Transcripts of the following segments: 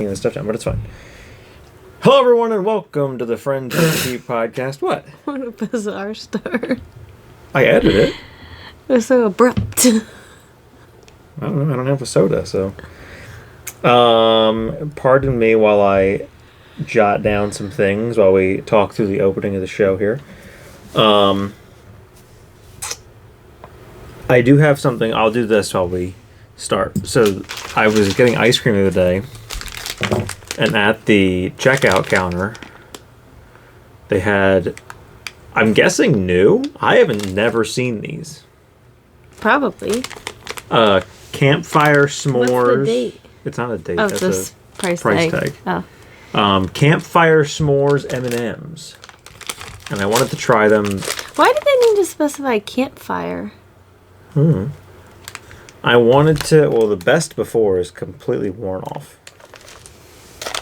this stuff down, but it's fine. Hello, everyone, and welcome to the Friends of the podcast. What? What a bizarre start. I edited it. It was so abrupt. I don't know. I don't have a soda, so. Pardon me while I jot down some things while we talk through the opening of the show here. I do have something. I'll do this while we start. So I was getting ice cream the other day, and at the checkout counter, they had, I'm guessing new. I haven't never seen these. Probably. Campfire s'mores. What's the date? It's not a date. Oh, That's it's a price tag. Oh. Campfire s'mores M&Ms, and I wanted to try them. Why did they need to specify campfire? I wanted to. Well, the best before is completely worn off,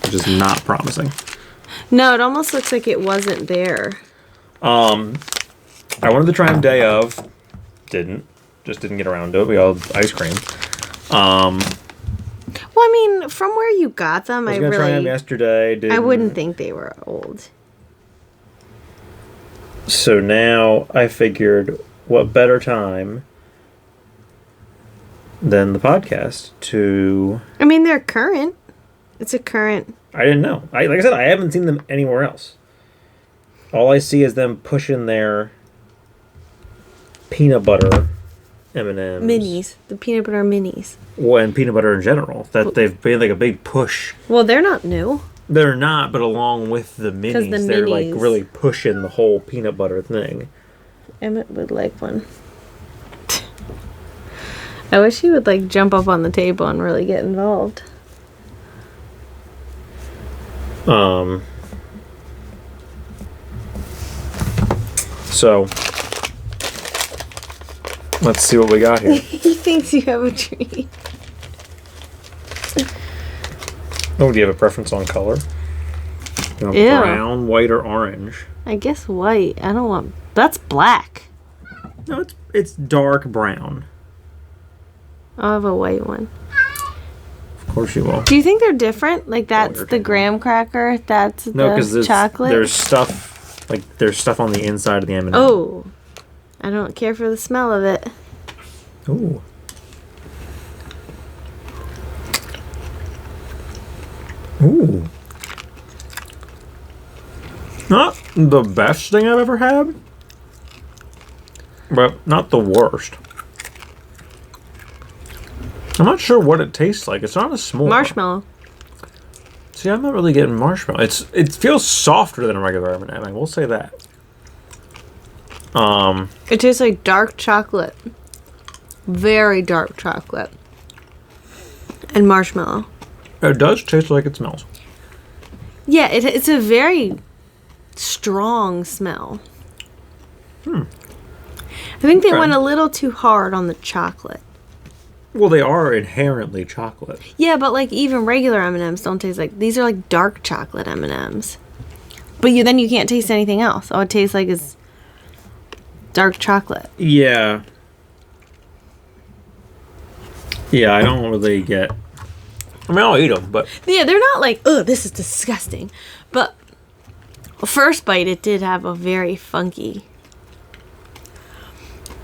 which is not promising. No, it almost looks like it wasn't there. I wanted to try them day of. Just didn't get around to it. We all had ice cream. Well, I mean, from where you got them, I was gonna try them yesterday. I wouldn't think they were old. So now I figured, what better time than the podcast to... I mean, they're current. It's a current... I didn't know. Like I said, I haven't seen them anywhere else. All I see is them pushing their peanut butter M&Ms. Minis. The peanut butter minis. Well, and peanut butter in general. That they've made like a big push. Well, they're not new. They're not, but along with the minis, they're like really pushing the whole peanut butter thing. Emmett would like one. I wish he would like jump up on the table and really get involved. So let's see what we got here. He thinks you have a treat. Oh, do you have a preference on color? You want Ew. brown, white, or orange? I guess white. I don't want... That's black. No, it's dark brown. I'll have a white one. Of course you will. Do you think they're different? Like that's you're the kidding. graham cracker, that's No, because the chocolate? there's stuff on the inside of the M&M. Oh. I don't care for the smell of it. Ooh. Ooh. Not the best thing I've ever had, but not the worst. I'm not sure what it tastes like. It's not a s'more. Marshmallow. See, I'm not really getting marshmallow. It feels softer than a regular M&M. I will say that. It tastes like dark chocolate. Very dark chocolate. And marshmallow. It does taste like it smells. Yeah, it's a very strong smell. I think they went a little too hard on the chocolate. Well, they are inherently chocolate. Yeah, but like even regular M&Ms don't taste like... These are like dark chocolate M&Ms. But then you can't taste anything else. All it tastes like is dark chocolate. Yeah. Yeah, I don't really get... I mean, I'll eat them, but... Yeah, they're not like, ugh, this is disgusting. But first bite, it did have a very funky...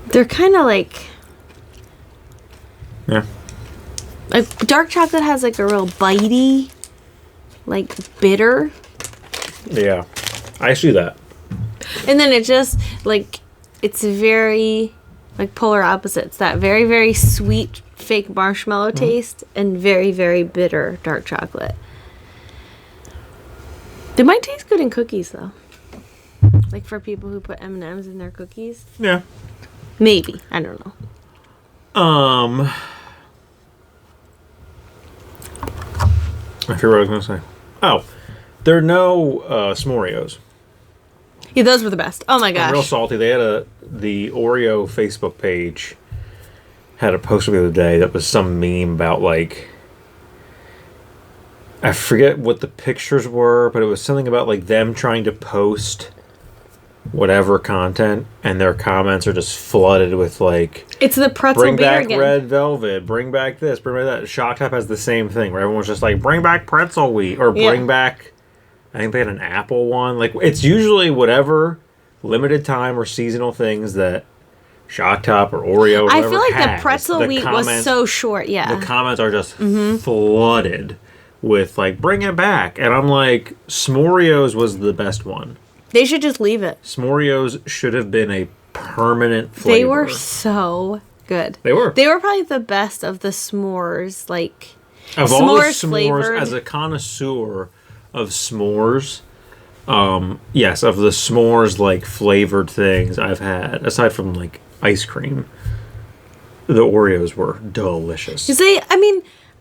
They're kind of like... Yeah. Like, dark chocolate has like a real bitey, like bitter. Yeah. I see that. And then it just, like, it's very, like, polar opposites. That very, very sweet fake marshmallow taste and very, very bitter dark chocolate. They might taste good in cookies, though. Like, for people who put M&Ms in their cookies. Yeah. Maybe. I don't know. I forget what I was going to say. Oh. There are no s'moreos. Yeah, those were the best. Oh, my gosh. Real salty. They had the Oreo Facebook page had a post the other day that was some meme about, like... I forget what the pictures were, but it was something about, like, them trying to post whatever content, and their comments are just flooded with like, It's the pretzel bring beer back again. red velvet, bring back this, bring back that. Shock Top has the same thing where everyone's just like, bring back pretzel wheat, or Yeah. bring back, I think they had an apple one. Like, it's usually whatever limited time or seasonal things that Shock Top or Oreo or I whatever feel like has. the pretzel The wheat comments- was so short. Yeah. the comments are just flooded with like, bring it back. And I'm like, S'moreos was the best one. They should just leave it. S'moreos should have been a permanent flavor. They were so good. They were. They were probably the best of the s'mores, like Of all the s'mores s'mores, flavored. as a connoisseur of s'mores, yes, of the s'mores like flavored things I've had, aside from like ice cream, the Oreos were delicious. Because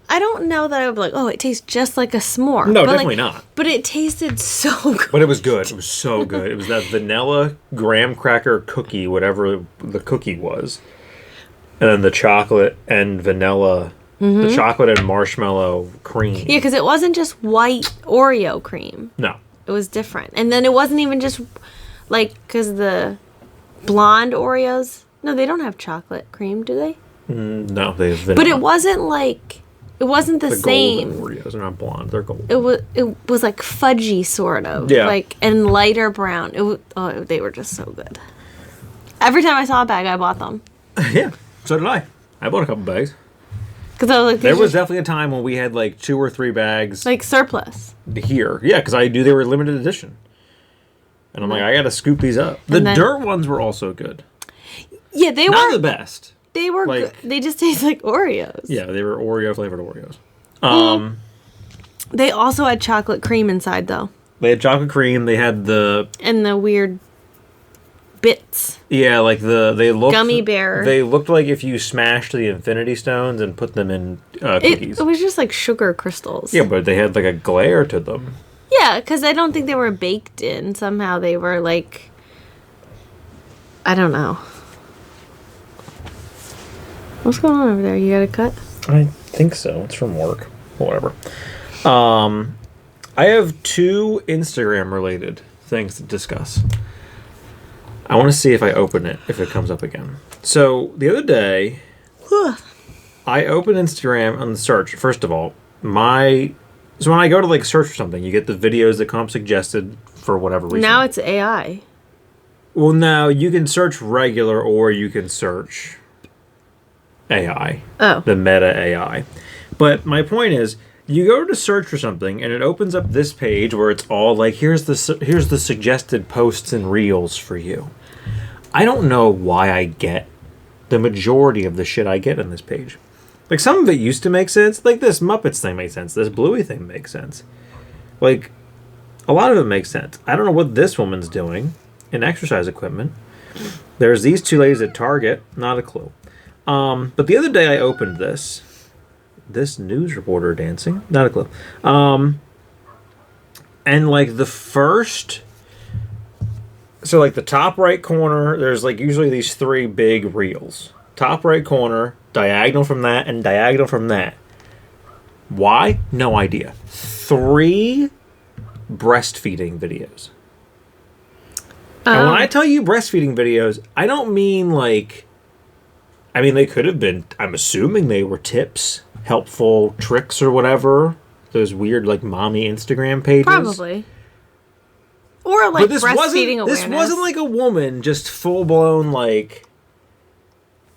I don't know that I would be like, oh, it tastes just like a s'more. No, but definitely like, not. But it tasted so good. But it was good. It was so good. It was that vanilla graham cracker cookie, whatever the cookie was. And then the chocolate and vanilla, the chocolate and marshmallow cream. Yeah, because it wasn't just white Oreo cream. No. It was different. And then it wasn't even just like, because the blonde Oreos, no, they don't have chocolate cream, do they? No, they have vanilla. But it wasn't like, it wasn't the same. Golden Oreos are not blonde. They're gold. It was like fudgy sort of. Yeah. Like, and lighter brown. They were just so good. Every time I saw a bag, I bought them. Yeah, so did I. I bought a couple bags. Because I was like, There these was are, definitely a time when we had like 2 or 3 bags like surplus. here. Yeah, because I knew they were limited edition. And I'm like, I gotta scoop these up. The And then- dirt ones were also good. Yeah, they Not were. the best. They were like- good. They just taste like Oreos. Yeah, they were Oreo flavored Oreos. They also had chocolate cream inside though, They had chocolate cream. They had the and the weird bits. like they looked Gummy bear. They looked like if you smashed the Infinity Stones and put them in cookies. It was just like sugar crystals. Yeah, but they had like a glare to them. Yeah, because I don't think they were baked in. Somehow they were like, I don't know. What's going on over there? You got a cut? I think so. It's from work. Whatever. I have 2 Instagram related things to discuss. I want to see if I open it, if it comes up again. So the other day, I opened Instagram on the search. First of all, so when I go to like search for something, you get the videos that come up suggested for whatever reason. Now it's AI. Well, now you can search regular or you can search AI. Oh. The meta AI. But my point is, you go to search for something and it opens up this page where it's all like, here's the suggested posts and reels for you. I don't know why I get the majority of the shit I get on this page. Like, some of it used to make sense. Like, this Muppets thing makes sense. This Bluey thing makes sense. Like, a lot of it makes sense. I don't know what this woman's doing in exercise equipment. There's these 2 ladies at Target. Not a clue. But the other day I opened this news reporter dancing. Not a clue. And like the first, so like the top right corner, there's like usually these 3 big reels. Top right corner, diagonal from that, and diagonal from that. Why? No idea. 3 breastfeeding videos. And when I tell you breastfeeding videos, I don't mean like, I mean, they could have been, I'm assuming they were tips, helpful tricks or whatever. Those weird, like, mommy Instagram pages. Probably. Or like breastfeeding awareness. This wasn't like a woman just full-blown, like,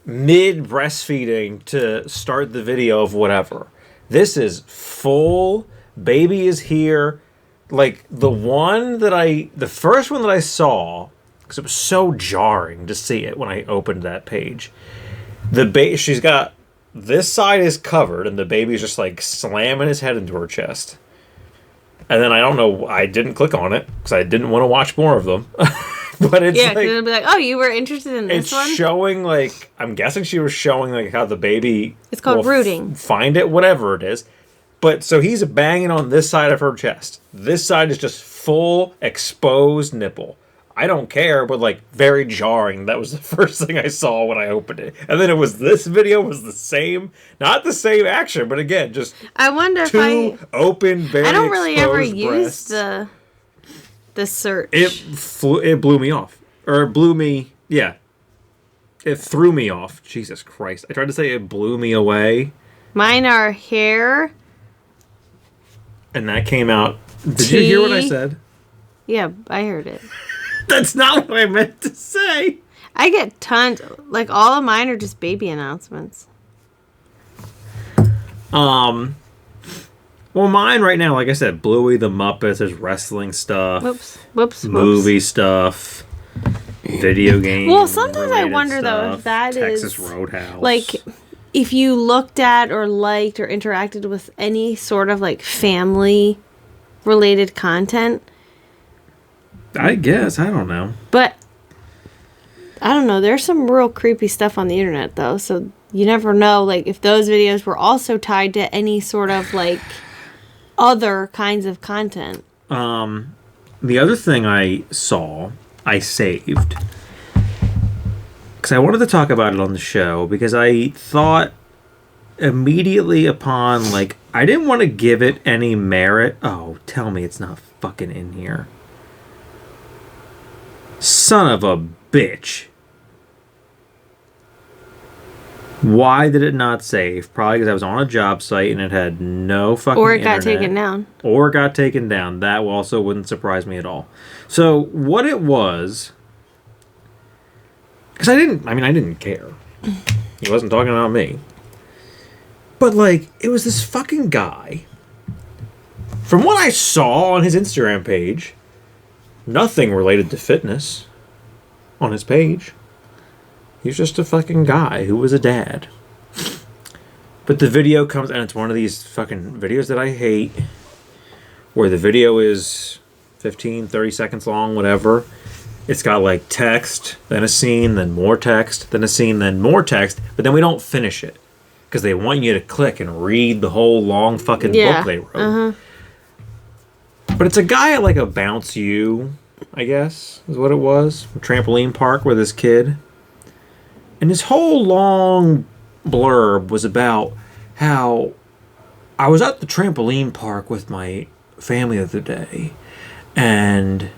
mid-breastfeeding to start the video of whatever. This is full, baby is here. Like, the first one that I saw, because it was so jarring to see it when I opened that page. She's got, this side is covered, and the baby's just, like, slamming his head into her chest. And then I don't know, I didn't click on it, because I didn't want to watch more of them. But it's Yeah, like, because it'll be like, oh, you were interested in this it's one? showing, like, I'm guessing she was showing, like, how the baby... It's called will rooting. Find it, whatever it is. But, so he's banging on this side of her chest. This side is just full exposed nipple. I don't care, but, like, very jarring. That was the first thing I saw when I opened it. And then this video was the same, not the same action, but again, just I wonder if 2 open, very I don't really ever exposed use breasts. the search. It blew me off. Or it blew me. Yeah. It threw me off. Jesus Christ. I tried to say it blew me away. Mine are hair. And that came out. Did you hear what I said? Yeah, I heard it. That's not what I meant to say. I get tons. Like, all of mine are just baby announcements. Well, mine right now, like I said, Bluey, the Muppets, there's wrestling stuff. Whoops. Movie stuff. Video games. Well, sometimes I wonder, though, if that Texas Roadhouse. Like, if you looked at or liked or interacted with any sort of, like, family-related content. I guess. I don't know. But, I don't know. There's some real creepy stuff on the internet, though. So, you never know, like, if those videos were also tied to any sort of, like, other kinds of content. The other thing I saw, I saved. Because I wanted to talk about it on the show. Because I thought immediately upon, like, I didn't want to give it any merit. Oh, tell me it's not fucking in here. Son of a bitch. Why did it not save? Probably because I was on a job site and it had no fucking Or it internet. got taken down. Or it got taken down. That also wouldn't surprise me at all. So, what it was... Because I didn't care. He wasn't talking about me. But, like, it was this fucking guy. From what I saw on his Instagram page, nothing related to fitness on his page. He's just a fucking guy who was a dad. But the video comes, and it's one of these fucking videos that I hate, where the video is 15, 30 seconds long, whatever. It's got, like, text, then a scene, then more text, then a scene, then more text, but then we don't finish it. Because they want you to click and read the whole long fucking book they wrote. Uh-huh. But it's a guy at, like, a Bounce U, I guess, is what it was. A trampoline park with his kid. And his whole long blurb was about how I was at the trampoline park with my family the other day. And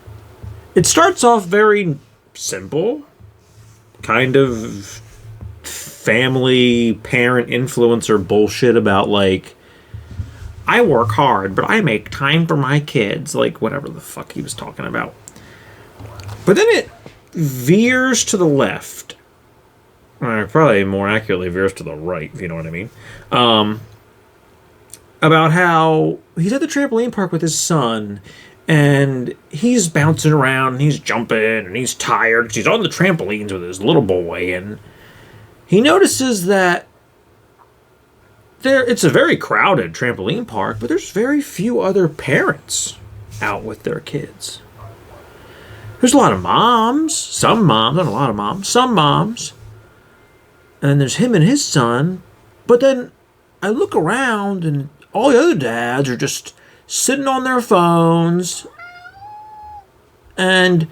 it starts off very simple. Kind of family, parent, influencer bullshit about, like, I work hard, but I make time for my kids. Like, whatever the fuck he was talking about. But then it veers to the left. Probably more accurately veers to the right, if you know what I mean. About how he's at the trampoline park with his son, and he's bouncing around, and he's jumping, and he's tired. He's on the trampolines with his little boy, and he notices that it's a very crowded trampoline park, but there's very few other parents out with their kids. There's a lot of moms, some moms, not a lot of moms, some moms. And there's him and his son. But then I look around and all the other dads are just sitting on their phones. And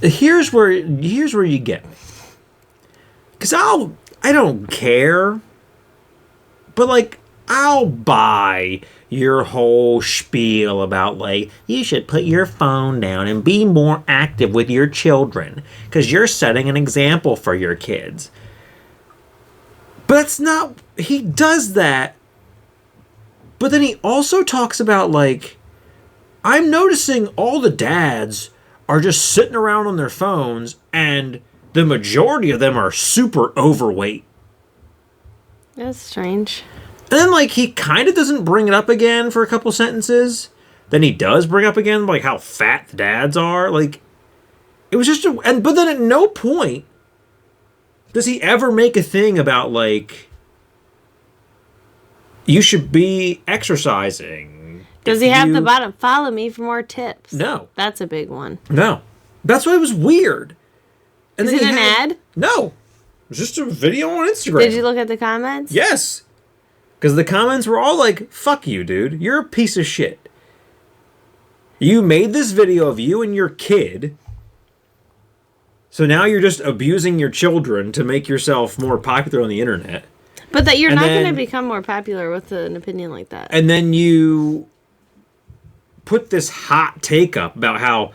here's where you get me. Because I don't care. But, like, I'll buy your whole spiel about, like, you should put your phone down and be more active with your children. Because you're setting an example for your kids. But that's not... He does that. But then he also talks about, like, I'm noticing all the dads are just sitting around on their phones, and the majority of them are super overweight. That's strange. And then, like, he kind of doesn't bring it up again for a couple sentences. Then he does bring up again, like, how fat the dads are. Like, it was just but then at no point does he ever make a thing about, like, you should be exercising. Does he have the bottom? Follow me for more tips. No. That's a big one. No. That's why it was weird. And Is it an ad? No. It was just a video on Instagram. Did you look at the comments? Yes. Because the comments were all like, fuck you, dude. You're a piece of shit. You made this video of you and your kid. So now you're just abusing your children to make yourself more popular on the internet. But that you're not going to become more popular with an opinion like that. And then you put this hot take up about how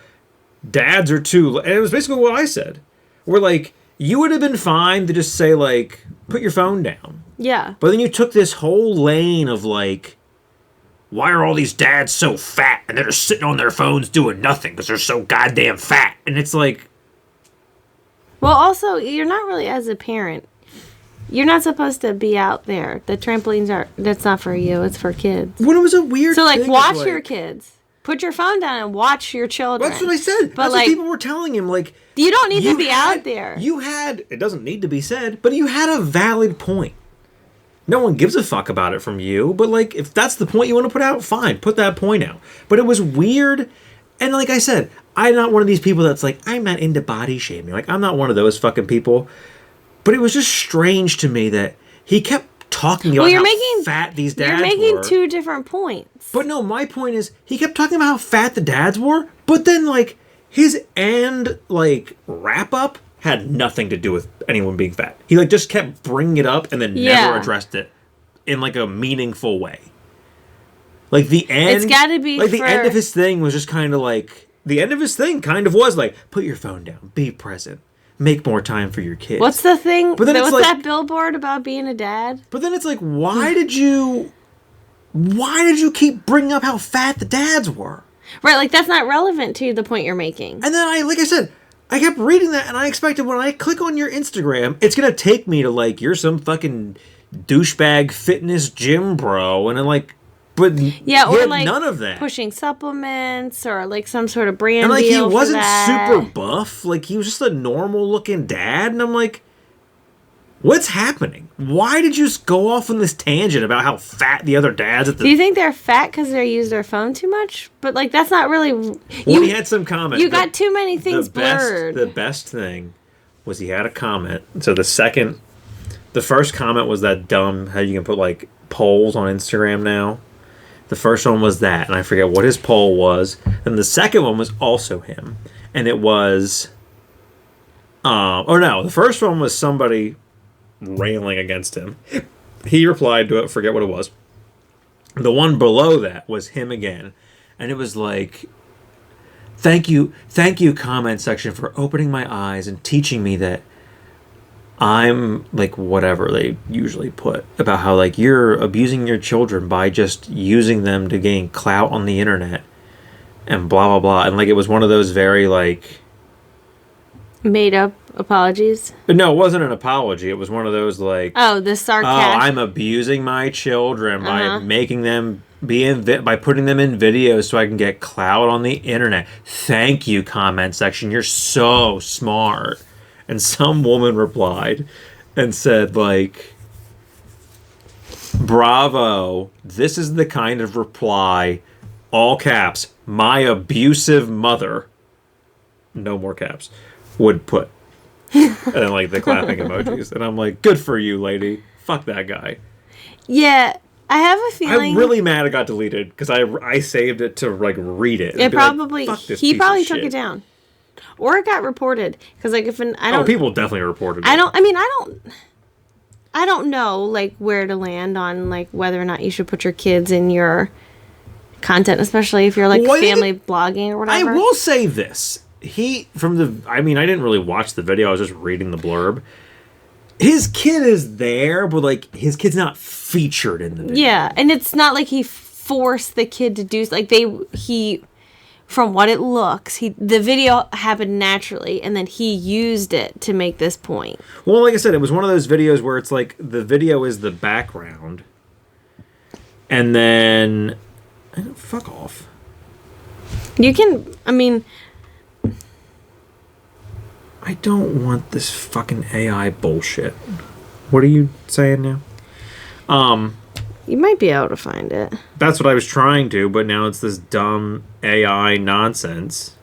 dads are too... And it was basically what I said. We're like, you would have been fine to just say, like, put your phone down. Yeah. But then you took this whole lane of, like, why are all these dads so fat? And they're just sitting on their phones doing nothing because they're so goddamn fat. And it's like... Well, also, you're not really, as a parent, you're not supposed to be out there. The trampolines are... That's not for you. It's for kids. When it was a weird So, like, thing watch of, your kids. Put your phone down and watch your children. That's what I said. But, That's like, what people were telling him. Like, you don't need to be out there. You had... It doesn't need to be said, but you had a valid point. No one gives a fuck about it from you, but, like, if that's the point you want to put out, fine, put that point out. But it was weird, and like I said, I'm not one of these people that's like, I'm not into body shaming. Like, I'm not one of those fucking people. But it was just strange to me that he kept talking about how fat these dads were. You're making two different points. But no, my point is, he kept talking about how fat the dads were, but then, like, his end, like, wrap-up had nothing to do with anyone being fat. He, like, just kept bringing it up and then never addressed it in, like, a meaningful way. Like, the end... It's gotta be like, the end of his thing was just kind of, like... The end of his thing kind of was, like, put your phone down, be present, make more time for your kids. What's the thing? But then what's it's like, that billboard about being a dad? But then it's like, why did you keep bringing up how fat the dads were? Right, like, that's not relevant to the point you're making. And then like I said, I kept reading that, and I expected when I click on your Instagram, it's gonna take me to, like, you're some fucking douchebag fitness gym bro, and then, like, but yeah, or like none of that. Pushing supplements or like some sort of brand and like deal he wasn't for that. super buff, like he was just a normal looking dad, and I'm like, what's happening? Why did you just go off on this tangent about how fat the other dads at the... Do you think they're fat because they use their phone too much? But, like, that's not really... Well, he had some comment. You got too many things blurred. The best thing was he had a comment. So the first comment was that dumb, how you can put, like, polls on Instagram now. The first one was that, and I forget what his poll was. And the second one was also him. And it was... the first one was somebody... railing against him. He replied to it, forget what it was. The one below that was him again, and it was like, thank you comment section for opening my eyes and teaching me that I'm, like, whatever they usually put about how, like, you're abusing your children by just using them to gain clout on the internet and blah blah blah. And like, it was one of those very, like, made up apologies? No, it wasn't an apology. It was one of those, like... Oh, the sarcastic... Oh, I'm abusing my children by making them by putting them in videos so I can get clout on the internet. Thank you, comment section. You're so smart. And some woman replied and said, like, bravo. This is the kind of reply, all caps, my abusive mother, no more caps, would put. And then, like, the clapping emojis. And I'm like, good for you, lady. Fuck that guy. Yeah, I have a feeling... I'm really mad it got deleted, because I saved it to, like, read it. It probably... Like, he probably took it down. Or it got reported. Because, like, if I don't... Oh, people definitely reported it. I don't know, like, where to land on, like, whether or not you should put your kids in your content, especially if you're, like, family blogging or whatever. I will say this. I didn't really watch the video. I was just reading the blurb. His kid is there, but, like, his kid's not featured in the video. Yeah, and it's not like he forced the kid to do... Like, from what it looks, the video happened naturally, and then he used it to make this point. Well, like I said, it was one of those videos where it's like the video is the background, and then... Fuck off. You can... I don't want this fucking AI bullshit. What are you saying now? You might be able to find it. That's what I was trying to, but now it's this dumb AI nonsense.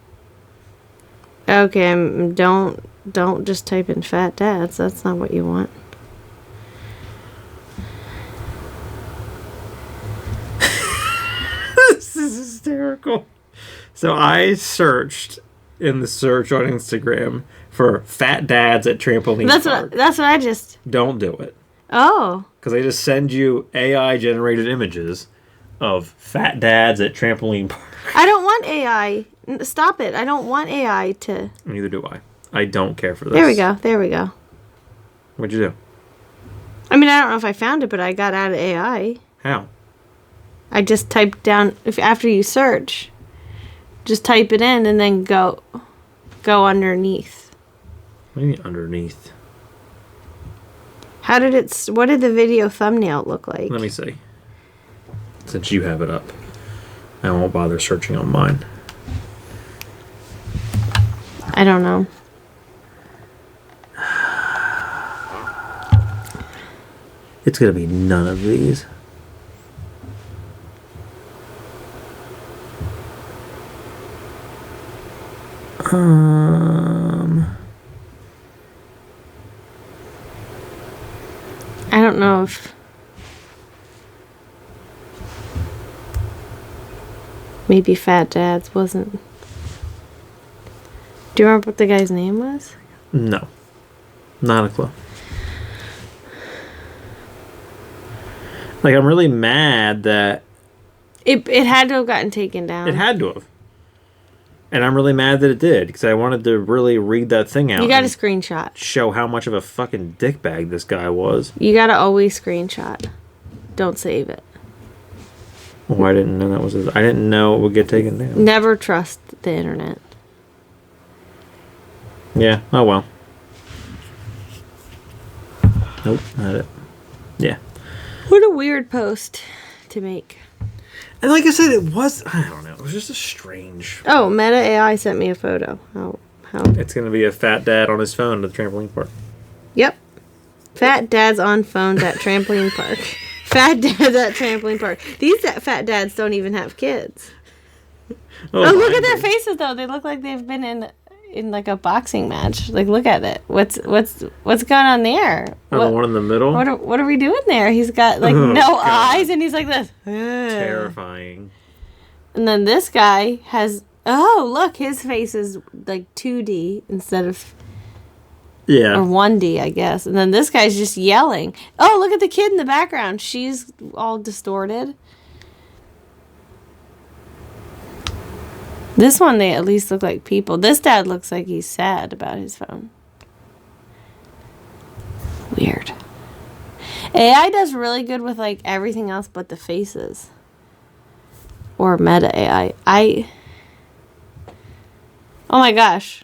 Okay, don't just type in fat dads. That's not what you want. This is hysterical. So I searched in the search on Instagram for fat dads at trampoline park. That's what I just... Don't do it. Oh. Because they just send you AI-generated images of fat dads at trampoline park. I don't want AI Stop it. I don't want AI to... Neither do I. I don't care for this. There we go. There we go. What'd you do? I mean, I don't know if I found it, but I got out of AI. How? I just typed down... After you search, just type it in and then go underneath. What do you mean underneath? How did it... What did the video thumbnail look like? Let me see. Since you have it up, I won't bother searching on mine. I don't know. It's gonna be none of these. I don't know if... Maybe Fat Dad's wasn't... Do you remember what the guy's name was? No. Not a clue. Like, I'm really mad that... It had to have gotten taken down. It had to have. And I'm really mad that it did, because I wanted to really read that thing out. You got a screenshot. Show how much of a fucking dickbag this guy was. You gotta always screenshot. Don't save it. Oh, I didn't know that was... I didn't know it would get taken down. Never trust the internet. Yeah, oh well. Nope, not it. Yeah. What a weird post to make. And like I said, it was... I don't know. It was just a strange... Oh, Meta AI sent me a photo. How? It's going to be a fat dad on his phone at the trampoline park. Yep. Fat dads on phones at trampoline park. Fat dads at trampoline park. These fat dads don't even have kids. Oh, look at their faces though. They look like they've been in like a boxing match. Like, look at it. What's going on there? Oh, the one in the middle? What are we doing there? He's got like eyes and he's like this. Terrifying. And then this guy has... Oh, look, his face is like 2D instead of... Yeah. Or 1D, I guess. And then this guy's just yelling. Oh, look at the kid in the background. She's all distorted. This one, they at least look like people. This dad looks like he's sad about his phone. Weird. AI does really good with like everything else but the faces. Or Meta AI. Oh my gosh.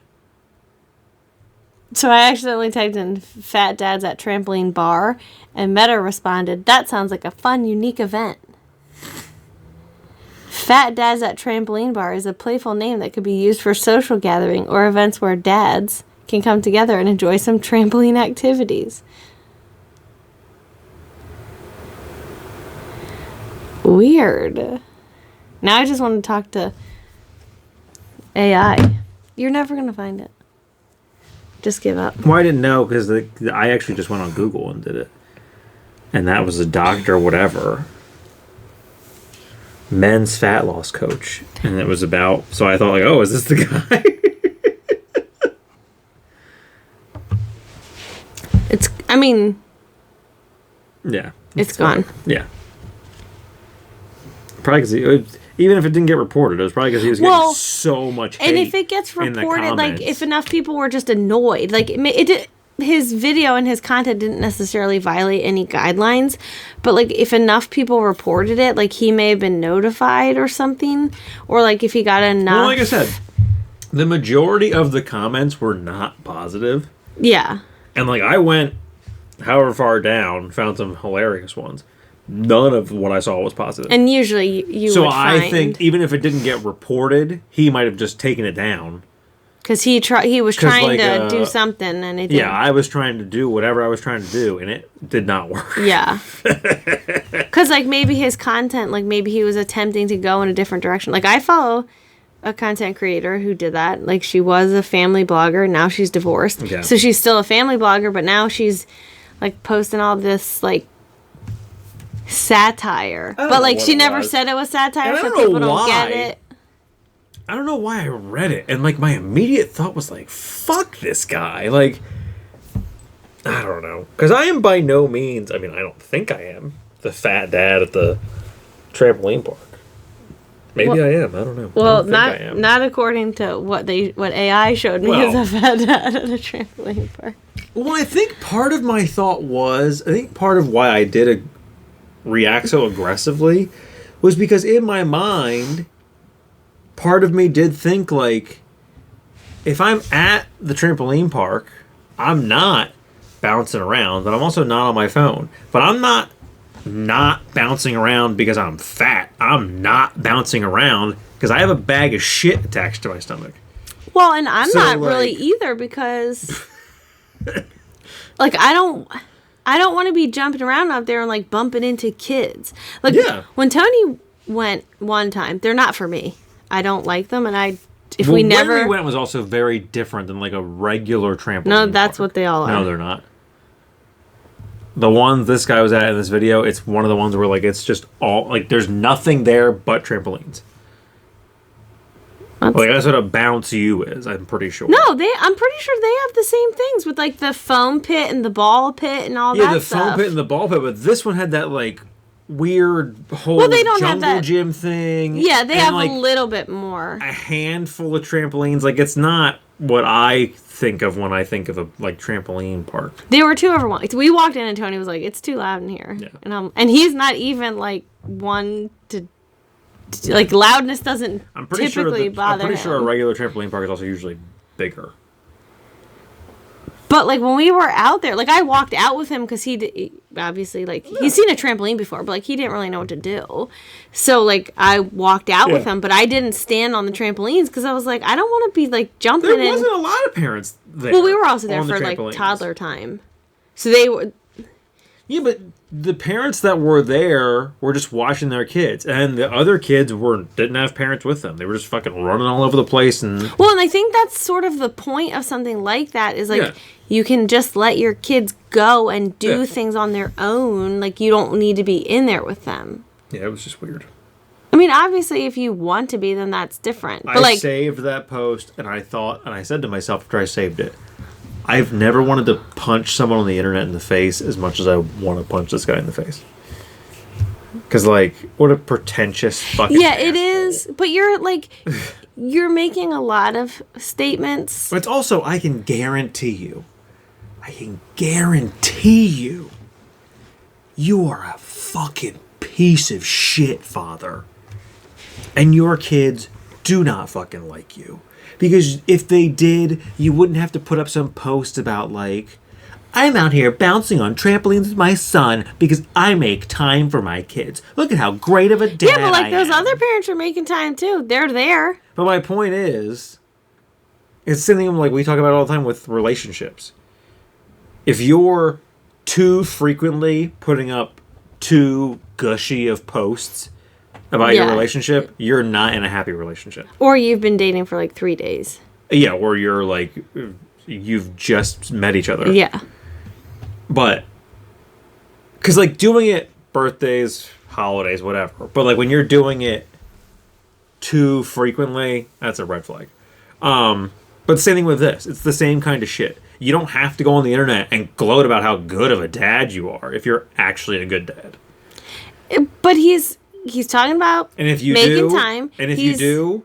So I accidentally typed in fat dads at trampoline bar, and Meta responded, that sounds like a fun, unique event. Fat dads at trampoline bar is a playful name that could be used for social gathering or events where dads can come together and enjoy some trampoline activities. Weird. Now I just want to talk to AI. You're never going to find it. Just give up. Well, I didn't know because I actually just went on Google and did it. And that was a doctor, whatever. Men's fat loss coach. And it was about... So I thought, like, oh, is this the guy? It's... I mean... Yeah. It's gone. Yeah. Probably because even if it didn't get reported, it was probably because he was getting so much hate. And if it gets reported, like, if enough people were just annoyed, like, his video and his content didn't necessarily violate any guidelines, but, like, if enough people reported it, like, he may have been notified or something, or, like, if he got enough... Well, like I said, the majority of the comments were not positive. Yeah. And, like, I went however far down, found some hilarious ones. None of what I saw was positive. And usually you so would find... I think even if it didn't get reported, he might have just taken it down. Because he was trying to do something, and it didn't. Yeah, I was trying to do whatever I was trying to do, and it did not work. Yeah. Because, like, maybe his content, like, maybe he was attempting to go in a different direction. Like, I follow a content creator who did that. Like, she was a family blogger, now she's divorced. Okay. So she's still a family blogger, but now she's, like, posting all this, like, satire, but like she never said it was satire, so people don't get it. I don't know why I read it, and like my immediate thought was like, "Fuck this guy!" Like, I don't know, because I am by no means. I mean, I don't think I am the fat dad at the trampoline park. Maybe I am. I don't know. Well, I don't think I am. not according to what AI showed me Well, as I've had that at a trampoline park. Well, I think part of my thought was, I think part of why I did react so aggressively was because in my mind, part of me did think, like, if I'm at the trampoline park, I'm not bouncing around, but I'm also not on my phone. But I'm not bouncing around because I'm fat. I'm not bouncing around because I have a bag of shit attached to my stomach. Well, and I'm So, not like- really either because, like, I don't want to be jumping around out there and like bumping into kids. Like, Yeah. when Tony went one time, they're not for me. I don't like them, and When we went was also very different than like a regular trampoline. No, that's park. what they all are. No, they're not. The ones this guy was at in this video, it's one of the ones where like it's just all like there's nothing there but trampolines. Like that's what a bounce U is. I'm pretty sure. No, I'm pretty sure they have the same things with like the foam pit and the ball pit and all Yeah, that the stuff. foam pit and the ball pit, but this one had that like weird whole Well, they don't have jungle that- gym thing. Yeah, they and, have like a little bit more. a handful of trampolines. Like it's not what I think of when I think of a like trampoline park. They were too overwhelmed. We walked in and Tony was like, "It's too loud in here," Yeah. and he's not even like one to like loudness doesn't I'm pretty typically sure. bother I'm pretty sure a him. regular trampoline park is also usually bigger. But like when we were out there, like I walked out with him because he obviously like he's seen a trampoline before, but like he didn't really know what to do. So like I walked out with Yeah. him, but I didn't stand on the trampolines because I was like, I don't want to be like jumping There in. wasn't a lot of parents there. Well, we were also there on the for like trampolines. toddler time, so they were. Yeah, but the parents that were there were just watching their kids, and the other kids didn't have parents with them. They were just fucking running all over the place, and Well, and I think that's sort of the point of something like that is like Yeah. you can just let your kids go and do Yeah. things on their own. Like you don't need to be in there with them. yeah, it was just weird. I mean, obviously, if you want to be, then that's different. But I like, saved that post, and I said to myself after I saved it, I've never wanted to punch someone on the internet in the face as much as I want to punch this guy in the face. Because, like, what a pretentious fucking yeah, it asshole. is. But you're like, you're making a lot of statements. But it's also, I can guarantee you, you are a fucking piece of shit, father. And your kids do not fucking like you. Because if they did, you wouldn't have to put up some post about, like, I'm out here bouncing on trampolines with my son because I make time for my kids. Look at how great of a dad Yeah, but like I those am. other parents are making time too. They're there. But my point is, it's something like we talk about all the time with relationships. If you're too frequently putting up too gushy of posts about your Yeah. relationship, you're not in a happy relationship. Or you've been dating for like 3 days. Yeah, or you're like, you've just met each other. Yeah. But, because like doing it birthdays, holidays, whatever. But like when you're doing it too frequently, that's a red flag. But same thing with this. It's the same kind of shit. You don't have to go on the internet and gloat about how good of a dad you are if you're actually a good dad. But he's talking about And if you making do, time. and if He's- you do,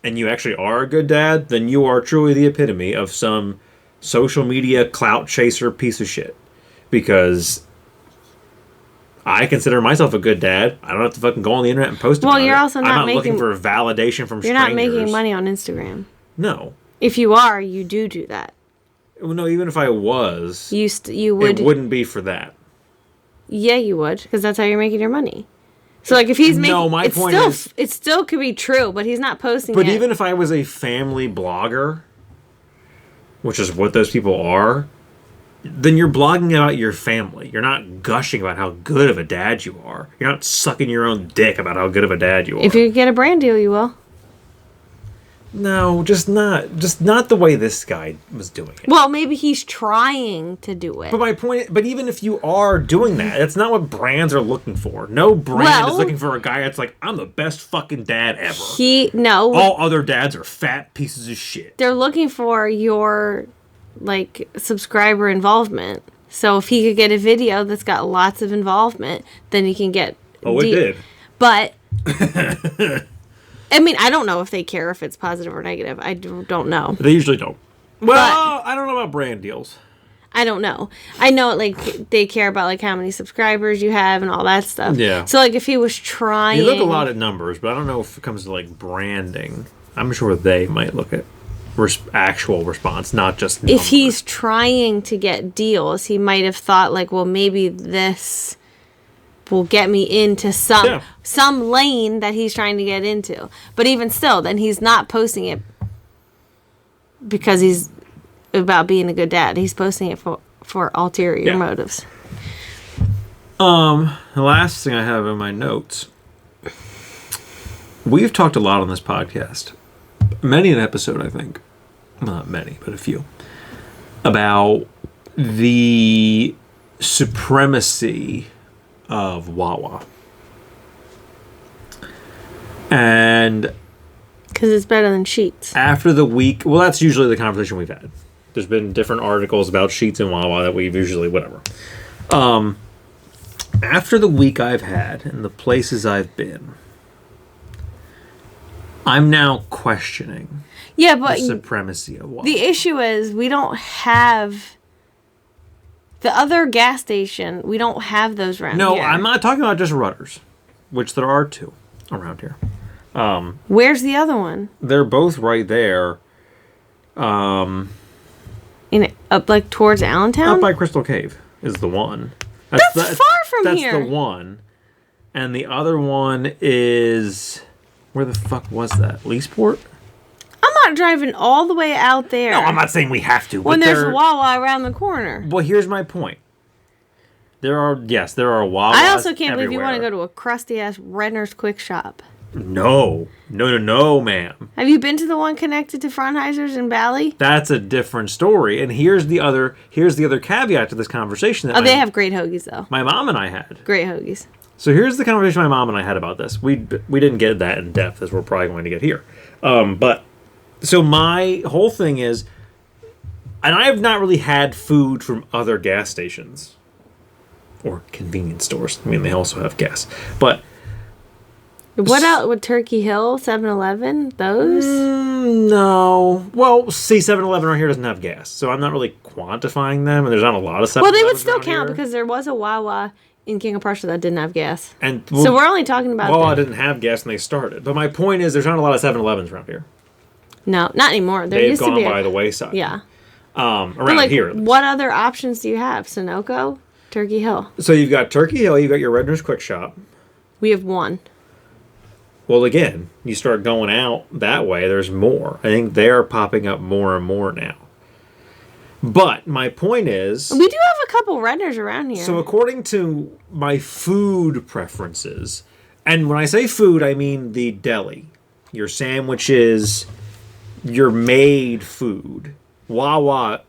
and you actually are a good dad, then you are truly the epitome of some social media clout chaser piece of shit. Because I consider myself a good dad. I don't have to fucking go on the internet and post Well, about you're it. also I'm not not looking making- for validation from You're strangers. not making money on Instagram. No. If you are, you do that. Well, no, even if I was, You would. it wouldn't be for that. Yeah, you would, because that's how you're making your money. So like if he's making, No, my it's point still, is- it still could be true, but he's not posting But it. even if I was a family blogger, which is what those people are, then you're blogging about your family. You're not gushing about how good of a dad you are. You're not sucking your own dick about how good of a dad you are. If you get a brand deal, you will. No, just not the way this guy was doing it. Well, maybe he's trying to do it. But my point, but even if you are doing that, that's not what brands are looking for. No brand is Well- looking for a guy that's like, I'm the best fucking dad ever. No, All other dads are fat pieces of shit. they're looking for your like subscriber involvement. So if he could get a video that's got lots of involvement, then he can get. Oh, it did. But I mean, I don't know if they care if it's positive or negative. I don't know. They usually don't. Well, I don't know about brand deals. I don't know. I know, like, they care about, like, how many subscribers you have and all that stuff. Yeah. So, like, if he was trying... You look a lot at numbers, but I don't know if it comes to, like, branding. I'm sure they might look at actual response, not just numbers. If he's trying to get deals, he might have thought, like, well, maybe this will get me into some lane that he's trying to get into. But even still, then he's not posting it because he's about being a good dad. He's posting it for ulterior motives. The last thing I have in my notes. We've talked a lot on this podcast. Many an episode, I think. Well, not many, but a few. About the supremacy of Wawa. And because it's better than Sheets. After the week, well, that's usually the conversation we've had. There's been different articles about Sheets and Wawa that we've usually, whatever. After the week I've had and the places I've been, I'm now questioning but the supremacy of Wawa. The issue is we don't have the other gas station. We don't have those around here. No, I'm not talking about just Rudders, which there are 2 around here. Where's the other one? They're both right there. Up like towards Allentown? Up by Crystal Cave is the one. That's far from here. That's the one. And the other one is... Where the fuck was that? Leesport? I'm not driving all the way out there. No, I'm not saying we have to. When there's a Wawa around the corner. Well, here's my point. There are Wawas I also can't believe you everywhere. want to go to a crusty-ass Redner's Quick Shop. No, ma'am. Have you been to the one connected to Frontheiser's in Bally? That's a different story. And here's the other caveat to this conversation. That they have great hoagies, though. My mom and I had. Great hoagies. So here's the conversation my mom and I had about this. We didn't get that in depth as we're probably going to get here. But so my whole thing is, and I have not really had food from other gas stations or convenience stores. I mean, they also have gas. But what else? With Turkey Hill, 7-Eleven, those? No. Well, see, 7-Eleven around here doesn't have gas, so I'm not really quantifying them, and there's not a lot of 7-Elevens. Well, they would still count here. Because there was a Wawa in King of Prussia that didn't have gas. And so we're only talking about Wawa didn't have gas when they started. But my point is, there's not a lot of 7-Elevens around here. No, not anymore. There They've used gone to be by the wayside. Yeah. Around here. What other options do you have? Sunoco? Turkey Hill? So you've got Turkey Hill, you've got your Redner's Quick Shop. We have one. Well, again, you start going out that way, there's more. I think they're popping up more and more now. But my point is... We do have a couple Redners around here. So according to my food preferences, and when I say food, I mean the deli. Your sandwiches, your made food. Wawa...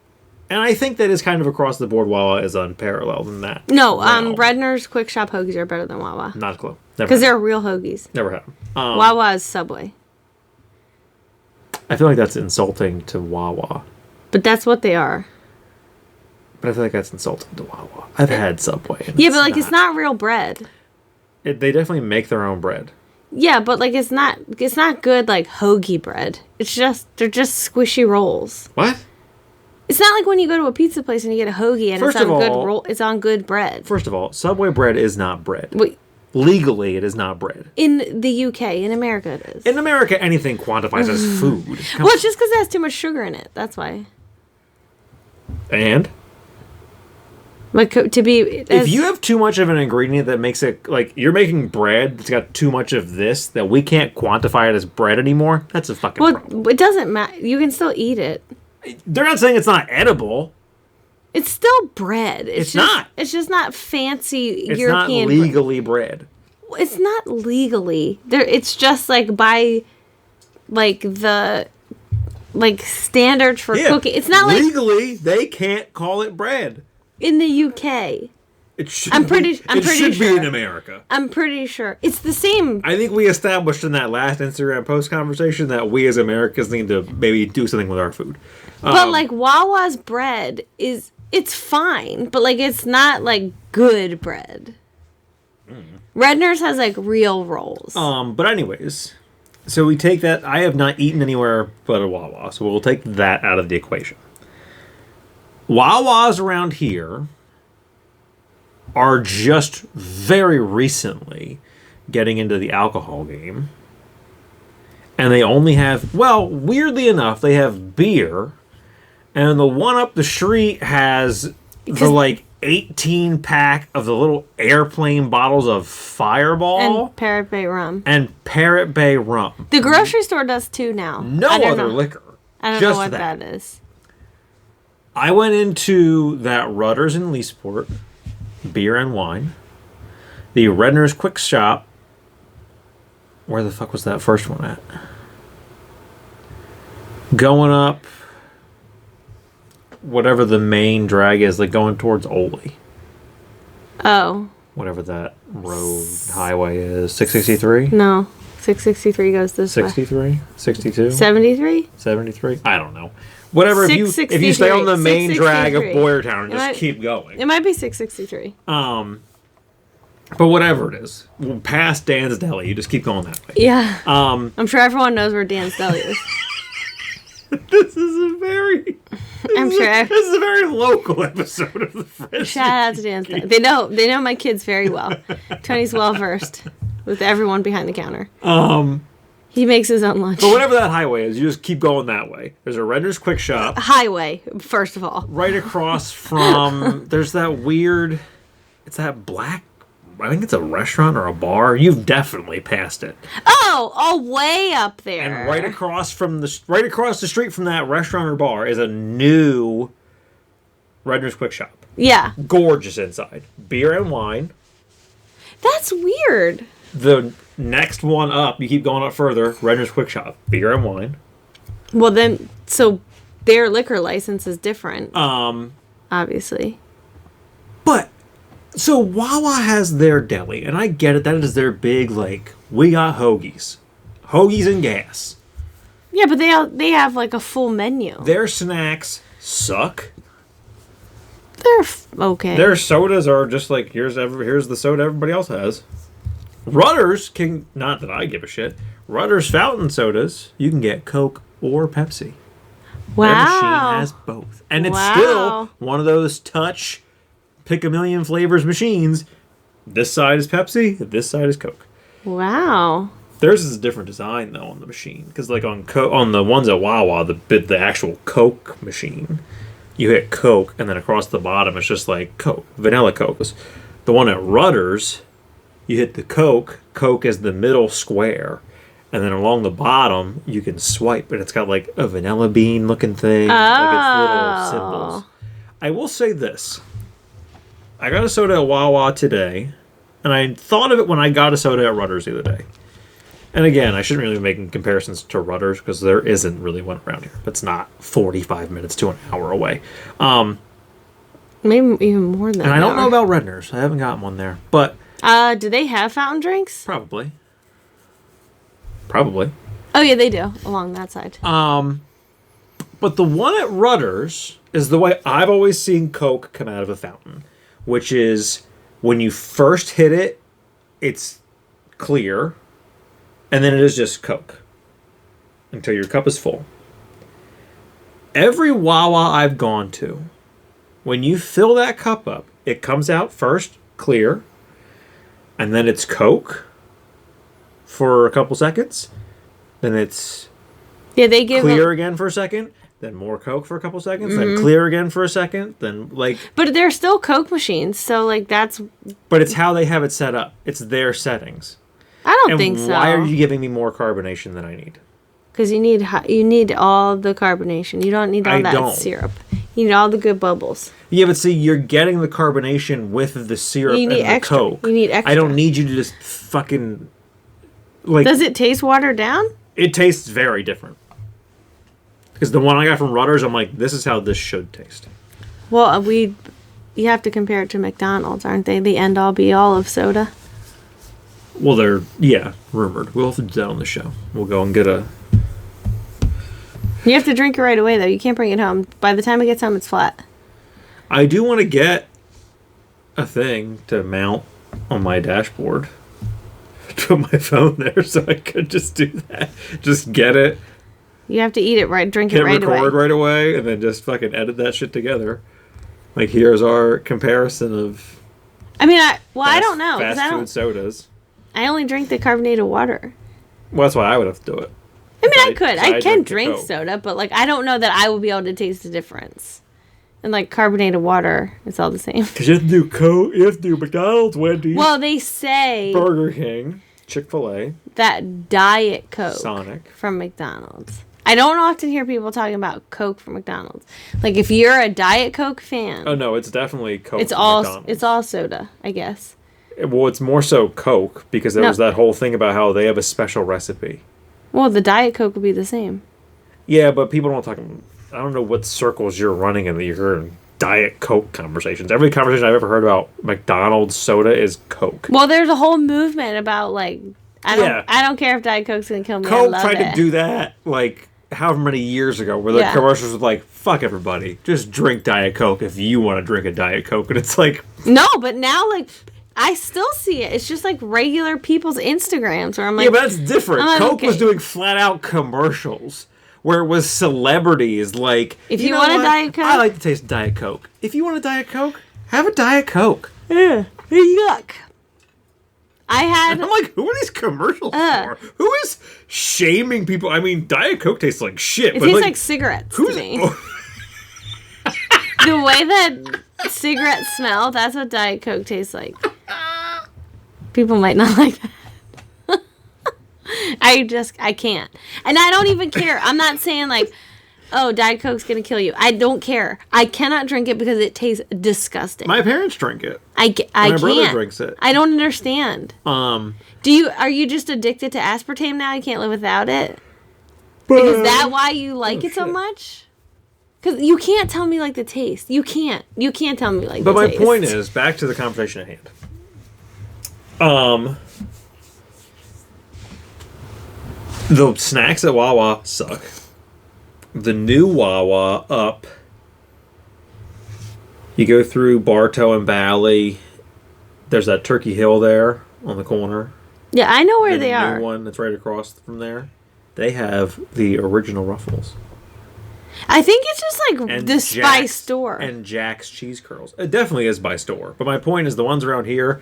And I think that is kind of across the board. Wawa is unparalleled in that. No, Redner's Quick Shop hoagies are better than Wawa. Not a clue. Because they're real hoagies. Never had them. Wawa is Subway. I feel like that's insulting to Wawa. But that's what they are. But I feel like that's insulting to Wawa. I've had Subway. Yeah, but like it's not real bread. They definitely make their own bread. Yeah, but like it's not good like hoagie bread. They're just squishy rolls. What? It's not like when you go to a pizza place and you get a hoagie and it's on good bread. First of all, Subway bread is not bread. Wait. Legally, it is not bread. In the UK, in America, it is. In America, anything quantifies as food. Well, it's just because it has too much sugar in it. That's why. And? Like, if you have too much of an ingredient that makes it, like, you're making bread that's got too much of this that we can't quantify it as bread anymore, that's a fucking problem. It doesn't matter. You can still eat it. They're not saying it's not edible. It's still bread. It's not. It's just not fancy it's European. It's not legally bread. It's not legally. It's just like by, like the, like standards for cooking. It's not legally they can't call it bread in the UK. It should. I'm pretty sure. Be in America. I'm pretty sure it's the same. I think we established in that last Instagram post conversation that we as Americans need to maybe do something with our food. But like Wawa's bread it's fine, but like it's not like good bread. Redner's has like real rolls. But anyways, so we take that. I have not eaten anywhere but a Wawa, so we'll take that out of the equation. Wawas around here are just very recently getting into the alcohol game. And they only have, well, weirdly enough, they have beer. And the one up the street has the like 18 pack of the little airplane bottles of Fireball. And Parrot Bay rum. And Parrot Bay rum. The grocery store does too now. No other liquor. I don't know what that is. I went into that Rutter's in Leesport, beer and wine. The Redner's Quick Shop. Where the fuck was that first one at? Going up, whatever the main drag is, like going towards Ole. Oh. Whatever that road highway is. 663? No. 663 goes this 63? way. 62? 73? 73? I don't know. Whatever, if you stay on the main drag of Boyertown and just keep going. It might be 663. But whatever it is, past Dan's Deli, you just keep going that way. Yeah. I'm sure everyone knows where Dan's Deli is. This is a very... This is a very local episode of the Fresh. Shout out to Dan's Deli. They know my kids very well. Tony's well versed with everyone behind the counter. He makes his own lunch. But whatever that highway is, you just keep going that way. There's a Redner's Quick Shop. Highway, first of all. Right across from... There's that weird... It's that black... I think it's a restaurant or a bar. You've definitely passed it. Oh, way up there. And right across the street from that restaurant or bar is a new Redner's Quick Shop. Yeah. Gorgeous inside. Beer and wine. That's weird. The next one up, you keep going up further, Redner's Quick Shop. Beer and wine. Well then, so their liquor license is different. Obviously. But so Wawa has their deli, and I get it. That is their big, like, we got hoagies. Hoagies and gas. Yeah, but they have, like, a full menu. Their snacks suck. They're okay. Their sodas are just like, here's the soda everybody else has. Rutter's can, not that I give a shit, Rutter's fountain sodas, you can get Coke or Pepsi. Wow. Their machine has both. And it's still one of those touch... pick a million flavors machines. This side is Pepsi, this side is Coke. Wow. Theirs is a different design though on the machine, because like on the ones at Wawa, the actual Coke machine, you hit Coke and then across the bottom it's just like Coke, vanilla Coke. The one at Rutter's, you hit the Coke. Coke is the middle square, and then along the bottom you can swipe, and it's got like a vanilla bean looking thing, like its little symbols. I will say this. I got a soda at Wawa today, and I thought of it when I got a soda at Rutter's the other day. And again, I shouldn't really be making comparisons to Rutter's because there isn't really one around here. It's not 45 minutes to an hour away. Maybe even more than that. And I don't know about Redner's. I haven't gotten one there. But do they have fountain drinks? Probably. Oh, yeah, they do, along that side. But the one at Rutter's is the way I've always seen Coke come out of a fountain. Which is, when you first hit it, it's clear, and then it is just Coke until your cup is full. Every Wawa I've gone to, when you fill that cup up, it comes out first clear, and then it's Coke for a couple seconds, then it's they give clear again for a second, then more Coke for a couple seconds, then clear again for a second, then like... But they're still Coke machines, so like that's... But it's how they have it set up. It's their settings. I don't think so. Why are you giving me more carbonation than I need? Because you need all the carbonation. You don't need all that syrup. You need all the good bubbles. Yeah, but see, you're getting the carbonation with the syrup and the extra. Coke. You need extra. I don't need you to just fucking... like. Does it taste watered down? It tastes very different. Because the one I got from Rutter's, I'm like, this is how this should taste. Well, you have to compare it to McDonald's, aren't they? The end-all, be-all of soda. Well, they're, rumored. We'll have to do that on the show. We'll go and get a... You have to drink it right away, though. You can't bring it home. By the time it gets home, it's flat. I do want to get a thing to mount on my dashboard. Put my phone there so I could just do that. Just get it. You have to eat it right, drink Hit it right away. record right away, and then just fucking edit that shit together. Like, here's our comparison of. I mean, I don't know. Fast food sodas. I only drink the carbonated water. Well, that's why I would have to do it. I mean, I could. I can drink Coke. soda, but like, I don't know that I will be able to taste the difference. And like carbonated water, it's all the same. Because you have to do Coke, you have to do McDonald's, Wendy's. Well, they say Burger King, Chick-fil-A, that Diet Coke Sonic from McDonald's. I don't often hear people talking about Coke from McDonald's. Like, if you're a Diet Coke fan, Oh no, it's definitely Coke. it's from all McDonald's. it's all soda, I guess. Well, it's more so Coke because there No. was that whole thing about how they have a special recipe. Well, the Diet Coke would be the same. Yeah, but people don't talk. I don't know what circles you're running in that you're hearing Diet Coke conversations. Every conversation I've ever heard about McDonald's soda is Coke. Well, there's a whole movement about like Yeah. I don't care if Diet Coke's gonna kill me. I Coke love tried it. to do that like however many years ago, where the Yeah. commercials were like, "Fuck everybody, just drink Diet Coke if you want to drink a Diet Coke," and it's like, No, but now like I still see it. It's just like regular people's Instagrams where I'm like, yeah, but that's different. I'm Coke okay. was doing flat out commercials where it was celebrities like, If you know want a what? Diet Coke?" I like to taste Diet Coke. If you want a Diet Coke, have a Diet Coke. yeah, yuck. I had I'm like, who are these commercials for? Who is shaming people? I mean, Diet Coke tastes like shit. it but tastes like cigarettes to who's me. The way that cigarettes smell, that's what Diet Coke tastes like. People might not like that. I can't. And I don't even care. I'm not saying like, oh, Diet Coke's gonna kill you. I don't care. I cannot drink it because it tastes disgusting. My parents drink it. I my brother can't. drinks it. I don't understand. Are you just addicted to aspartame now? You can't live without it? Is that why you like it so shit. much? Because you can't tell me like the taste. You can't tell me like But the my taste. point is, back to the conversation at hand. The snacks at Wawa suck. The new Wawa up. You go through Bartow and Valley. There's that Turkey Hill there on the corner. Yeah, I know where The they new are. one that's right across from there. They have the original Ruffles. I think it's just like And this by Jack's- store. And Jack's cheese curls. It definitely is by store. But my point is, the ones around here,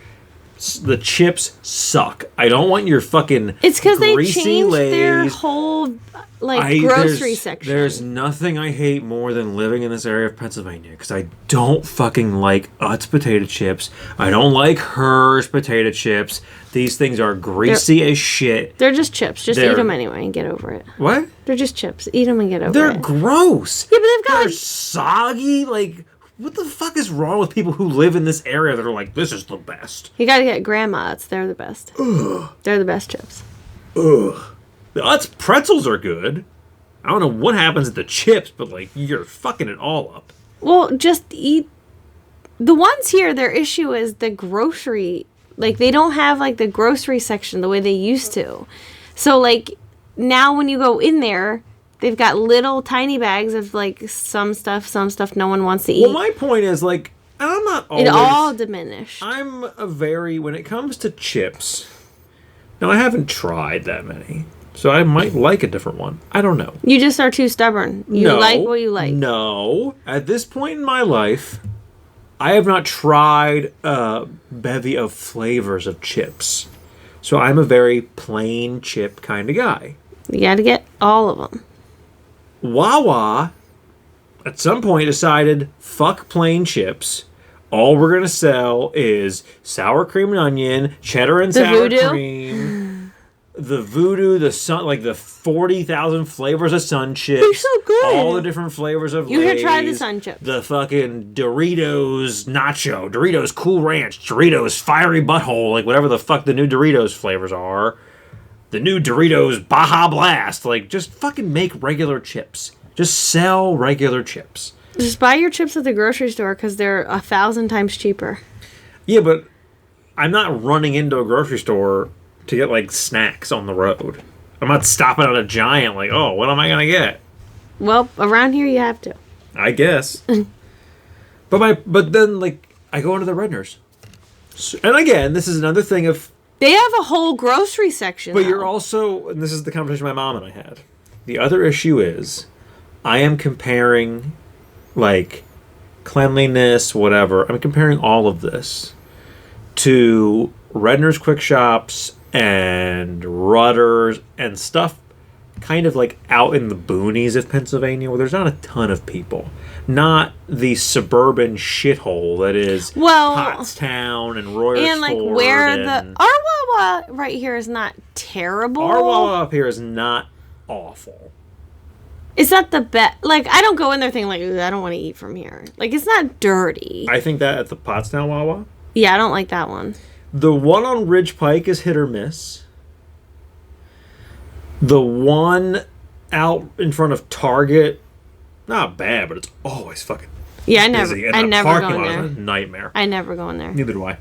the chips suck. I don't want your fucking It's because they greasy changed their Lay's. whole like grocery section. There's nothing I hate more than living in this area of Pennsylvania, because I don't fucking like Utz potato chips. I don't like Hers potato chips. These things are greasy as shit. They're just chips. Just They're- eat them anyway and get over it. What? They're just chips. Eat them and get over They're it. gross. Yeah, but they've got They're like, soggy. Like, what the fuck is wrong with people who live in this area that are like, this is the best? you gotta get Grandma Utz. They're the best. They're the best chips. Ugh. The Utz pretzels are good. I don't know what happens at the chips, but like, you're fucking it all up. Well, just eat. The ones here, their issue is the grocery. Like, they don't have, like, the grocery section the way they used to. So, like, now when you go in there, they've got little tiny bags of, like, some stuff no one wants to eat. Well, my point is, like, and I'm not always... It all diminished. I'm a very... When it comes to chips... Now, I haven't tried that many. So I might like a different one. I don't know. You just are too stubborn. You like what you like. No. At this point in my life, I have not tried a bevy of flavors of chips. So I'm a very plain chip kind of guy. You gotta get all of them. Wawa, at some point, decided, fuck plain chips. All we're going to sell is sour cream and onion, cheddar and The sour Voodoo? cream, the voodoo, the sun, like the 40,000 flavors of sun chips. They're so good. All the different flavors of You should try the Lay's, sun chips. the fucking Doritos nacho, Doritos Cool Ranch, Doritos Fiery Butthole, like whatever the fuck the new Doritos flavors are. The new Doritos Baja Blast. Like, just fucking make regular chips. Just sell regular chips. Just buy your chips at the grocery store because they're 1,000 times cheaper. Yeah, but I'm not running into a grocery store to get, like, snacks on the road. I'm not stopping at a Giant like, oh, what am I going to get? Well, around here you have to. I guess. But then, like, I go into the Redners. And again, this is another thing of... They have a whole grocery section, But you're also... And this is the conversation my mom and I had. The other issue is, I am comparing, like, cleanliness, whatever. I'm comparing all of this to Redner's Quick Shops and Rutter's and stuff kind of like out in the boonies of Pennsylvania where there's not a ton of people. Not the suburban shithole that is Pottstown and Royersford. And like where our Wawa right here is not terrible. Our Wawa up here is not awful. Is that the best? Like, I don't go in there thinking like, ooh, I don't want to eat from here. Like, it's not dirty. I think that at the Pottstown Wawa. Yeah, I don't like that one. The one on Ridge Pike is hit or miss. The one out in front of Target, not bad, but it's always fucking busy. And I the never parking go in lot there. is a nightmare. I never go in there. Neither do I.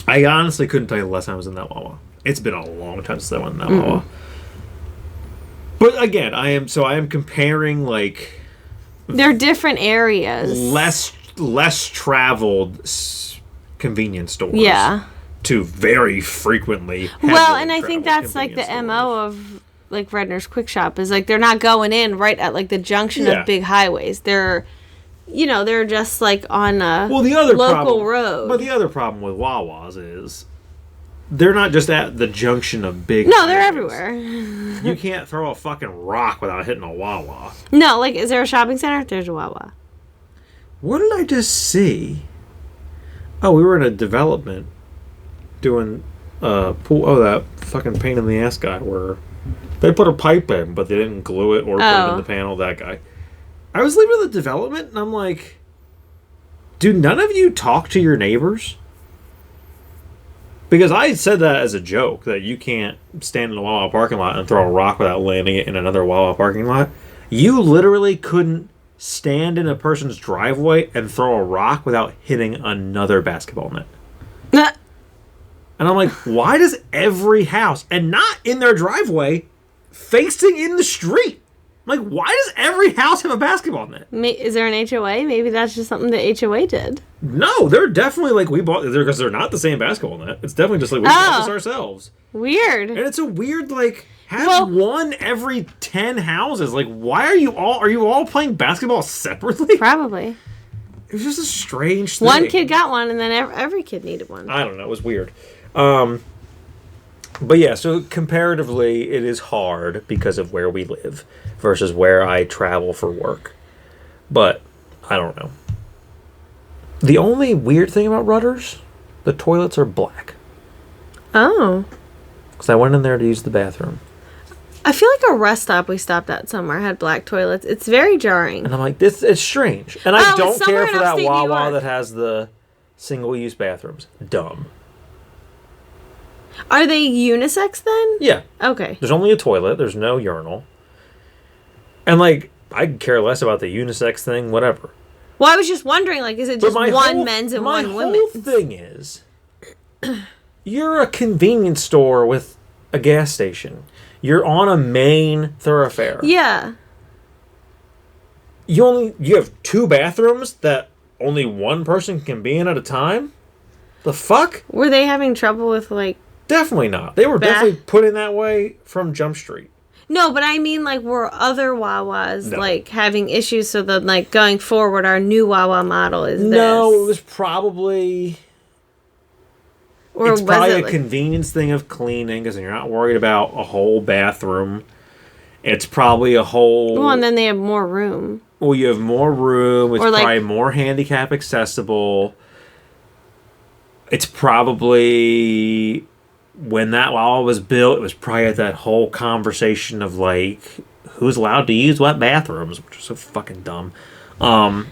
I honestly couldn't tell you the last time I was in that Wawa. It's been a long time since I went in that Wawa. But again, I am comparing like they're different areas. Less traveled convenience stores. Yeah. To very frequently. Well, and I think that's like the MO of like Redner's Quick Shop is like they're not going in right at like the junction of big highways. They're they're just like on a local road. But the other problem with Wawa's is they're not just at the junction of big No, highways. they're everywhere. You can't throw a fucking rock without hitting a Wawa. No, like is there a shopping center? There's a Wawa. What did I just see? Oh, we were in a development doing pool. Oh, that fucking pain in the ass guy where they put a pipe in, but they didn't glue it or put it in the panel. That guy. I was leaving the development, and I'm like, do none of you talk to your neighbors? Because I said that as a joke, that you can't stand in a Wawa parking lot and throw a rock without landing it in another Wawa parking lot. You literally couldn't stand in a person's driveway and throw a rock without hitting another basketball net. And I'm like, why does every house, and not in their driveway, facing in the street? I'm like, why does every house have a basketball net? Is there an HOA? Maybe that's just something the HOA did. No, they're definitely like, we bought, because they're not the same basketball net. It's definitely just like, we bought this ourselves. Weird. And it's a weird, like, have one every 10 houses. Like, why are you all playing basketball separately? Probably. It was just a strange thing. One kid got one, and then every kid needed one. I don't know. It was weird. But yeah, so comparatively, it is hard because of where we live versus where I travel for work. But I don't know. The only weird thing about Rutter's, the toilets are black. Oh. Because I went in there to use the bathroom. I feel like a rest stop we stopped at somewhere had black toilets. It's very jarring. And I'm like, it's strange. And I don't care for that upstate Wawa that has the single-use bathrooms. Dumb. Are they unisex then? Yeah. Okay. There's only a toilet. There's no urinal. And, like, I care less about the unisex thing, whatever. Well, I was just wondering, like, is it just one men's and one women's? My whole thing is, you're a convenience store with a gas station. You're on a main thoroughfare. Yeah. You have 2 bathrooms that only one person can be in at a time? The fuck? Were they having trouble with, like... Definitely not. They were definitely put in that way from Jump Street. No, but I mean, like, were other Wawas, like, having issues so that, like, going forward, our new Wawa model is this? No, it was probably... Or it's probably a convenience thing of cleaning, because you're not worried about a whole bathroom. It's probably a whole... Well, and then they have more room. Well, you have more room. It's probably more handicap accessible. It's probably... When that Wawa was built, it was probably at that whole conversation of, like, who's allowed to use what bathrooms, which is so fucking dumb. So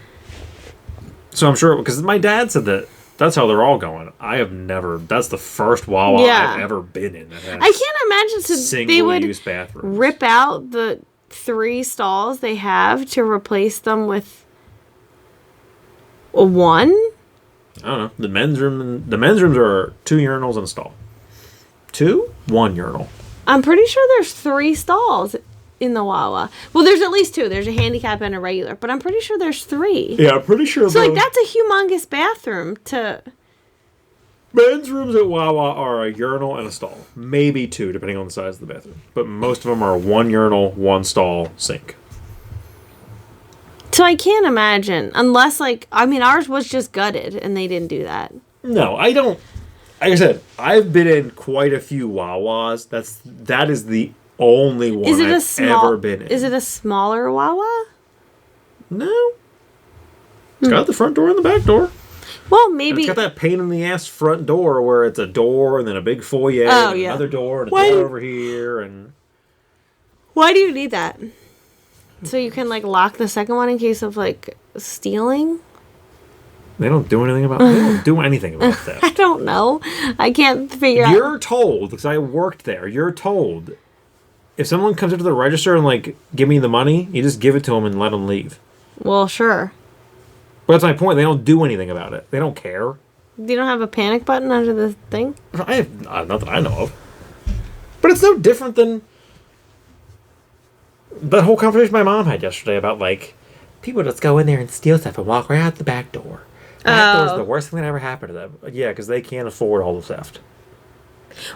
I'm sure, because my dad said that that's how they're all going. I have never, that's the first Wawa I've ever been in that has I can't imagine they would bathrooms. Rip out the 3 stalls they have to replace them with a 1? I don't know. The men's rooms are 2 urinals and a stall. 2? 1 urinal. I'm pretty sure there's 3 stalls in the Wawa. Well, there's at least 2. There's a handicap and a regular, but I'm pretty sure there's 3. Yeah, I'm pretty sure. So, like, that's a humongous bathroom to... Men's rooms at Wawa are a urinal and a stall. Maybe two, depending on the size of the bathroom. But most of them are one urinal, one stall, sink. So I can't imagine, unless ours was just gutted and they didn't do that. No, I don't. Like I said, I've been in quite a few Wawas. That is the only one I've ever been in. Is it a smaller Wawa? No. It's got the front door and the back door. Well, maybe. And it's got that pain in the ass front door where it's a door and then a big foyer and another door and a door over here and. Why do you need that? So you can lock the second one in case of stealing? They don't do anything about that. I don't know. I can't figure out. You're told, because I worked there, you're told if someone comes into the register and give me the money, you just give it to them and let them leave. Well, sure. But that's my point. They don't do anything about it. They don't care. You don't have a panic button under the thing? I have not that I know of. But it's no different than that whole conversation my mom had yesterday about people just go in there and steal stuff and walk right out the back door. Back door's the worst thing that ever happened to them. Yeah, because they can't afford all the theft.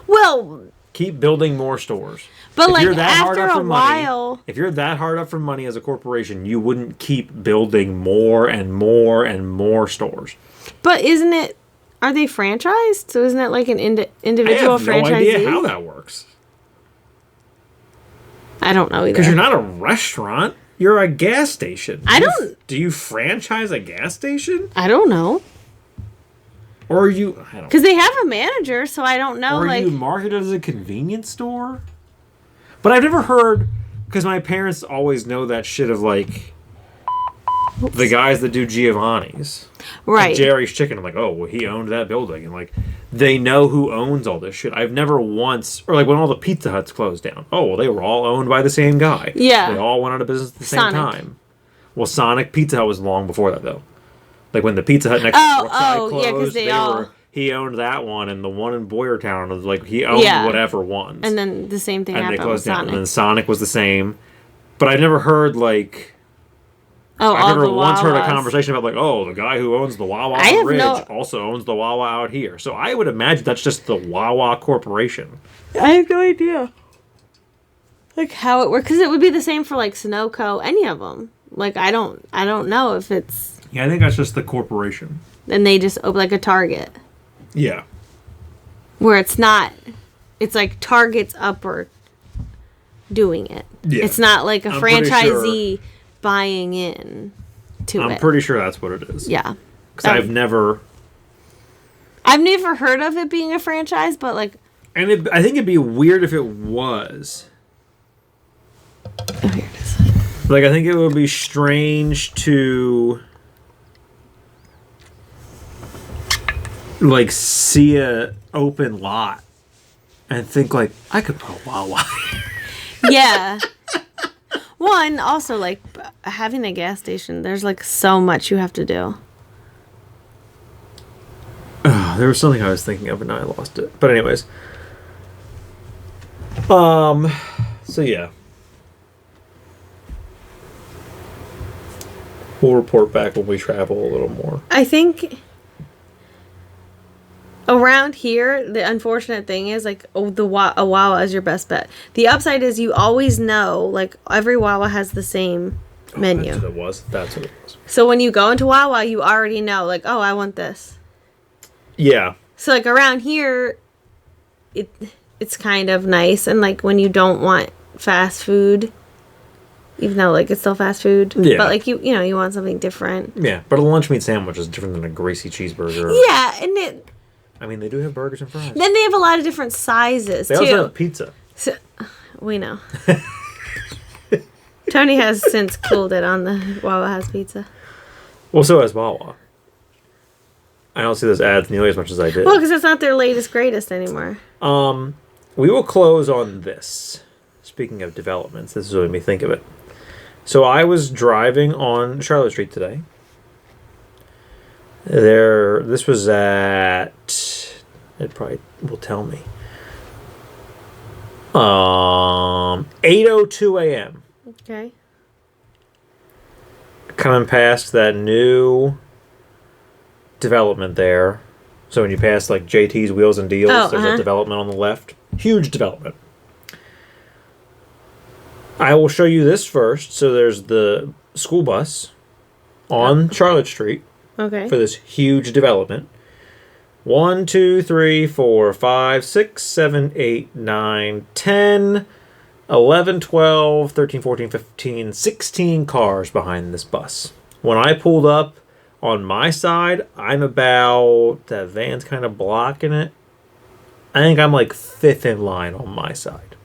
Well, keep building more stores. But after a while, if you're that hard up for money as a corporation, you wouldn't keep building more and more and more stores. But are they franchised? So isn't it like an individual franchisee? I have no idea how that works. I don't know either. Because you're not a restaurant. You're a gas station. Do you franchise a gas station? I don't know. Or are you... Because they have a manager, so I don't know. Or are you marketed as a convenience store? But I've never heard... Because my parents always know that shit of the guys that do Giovanni's. Right. Like Jerry's Chicken. I'm oh, well, he owned that building. And they know who owns all this shit. I've never once... Or when all the Pizza Huts closed down. Oh, well, they were all owned by the same guy. Yeah. They all went out of business at the same time. Well, Sonic Pizza Hut was long before that, though. When the Pizza Hut next to Brookside closed, yeah, because he owned that one, and the one in Boyertown was he owned whatever ones. And then the same thing happened with Sonic. And then Sonic was the same. But I've never heard I've never once heard a conversation about the guy who owns the Wawa on the Ridge also owns the Wawa out here. So I would imagine that's just the Wawa Corporation. I have no idea. How it works, because it would be the same for Sunoco, any of them. I don't know if it's. Yeah, I think that's just the corporation. And they just open a Target. Yeah. Where it's not. It's Target's upper doing it. Yeah. It's not a franchisee buying in to it. I'm pretty sure that's what it is. Yeah. Because I've never heard of it being a franchise, but And I think it'd be weird if it was. Oh, here it is. I think it would be strange to see a open lot and think I could put a Wawa. Yeah. One, also having a gas station, there's so much you have to do. There was something I was thinking of and now I lost it. But anyways. So yeah. We'll report back when we travel a little more. I think around here, the unfortunate thing is a Wawa is your best bet. The upside is you always know every Wawa has the same menu. That's what it was. So when you go into Wawa, you already know I want this. Yeah. So around here, it's kind of nice, and when you don't want fast food, even though it's still fast food, yeah. But you want something different. Yeah, but a lunch meat sandwich is different than a greasy cheeseburger. Yeah, and they do have burgers and fries. Then they have a lot of different sizes too. They also have pizza. So, we know. Tony has since cooled it on the Wawa has pizza. Well, so has Wawa. I don't see those ads nearly as much as I did. Well, because it's not their latest greatest anymore. We will close on this. Speaking of developments, this is what made me think of it. So I was driving on Charlotte Street today. This was at... It probably will tell me. 8:02 a.m. Okay. Coming past that new development there. So when you pass like JT's Wheels and Deals, Oh, there's a development on the left. Huge development. I will show you this first. So there's the school bus on Charlotte Street Okay. for this huge development. 1, 2, 3, 4, 5, 6, 7, 8, 9, 10, 11, 12, 13, 14, 15, 16 cars behind this bus. When I pulled up on my side, I'm about... That van's kind of blocking it. I think I'm like 5th in line on my side.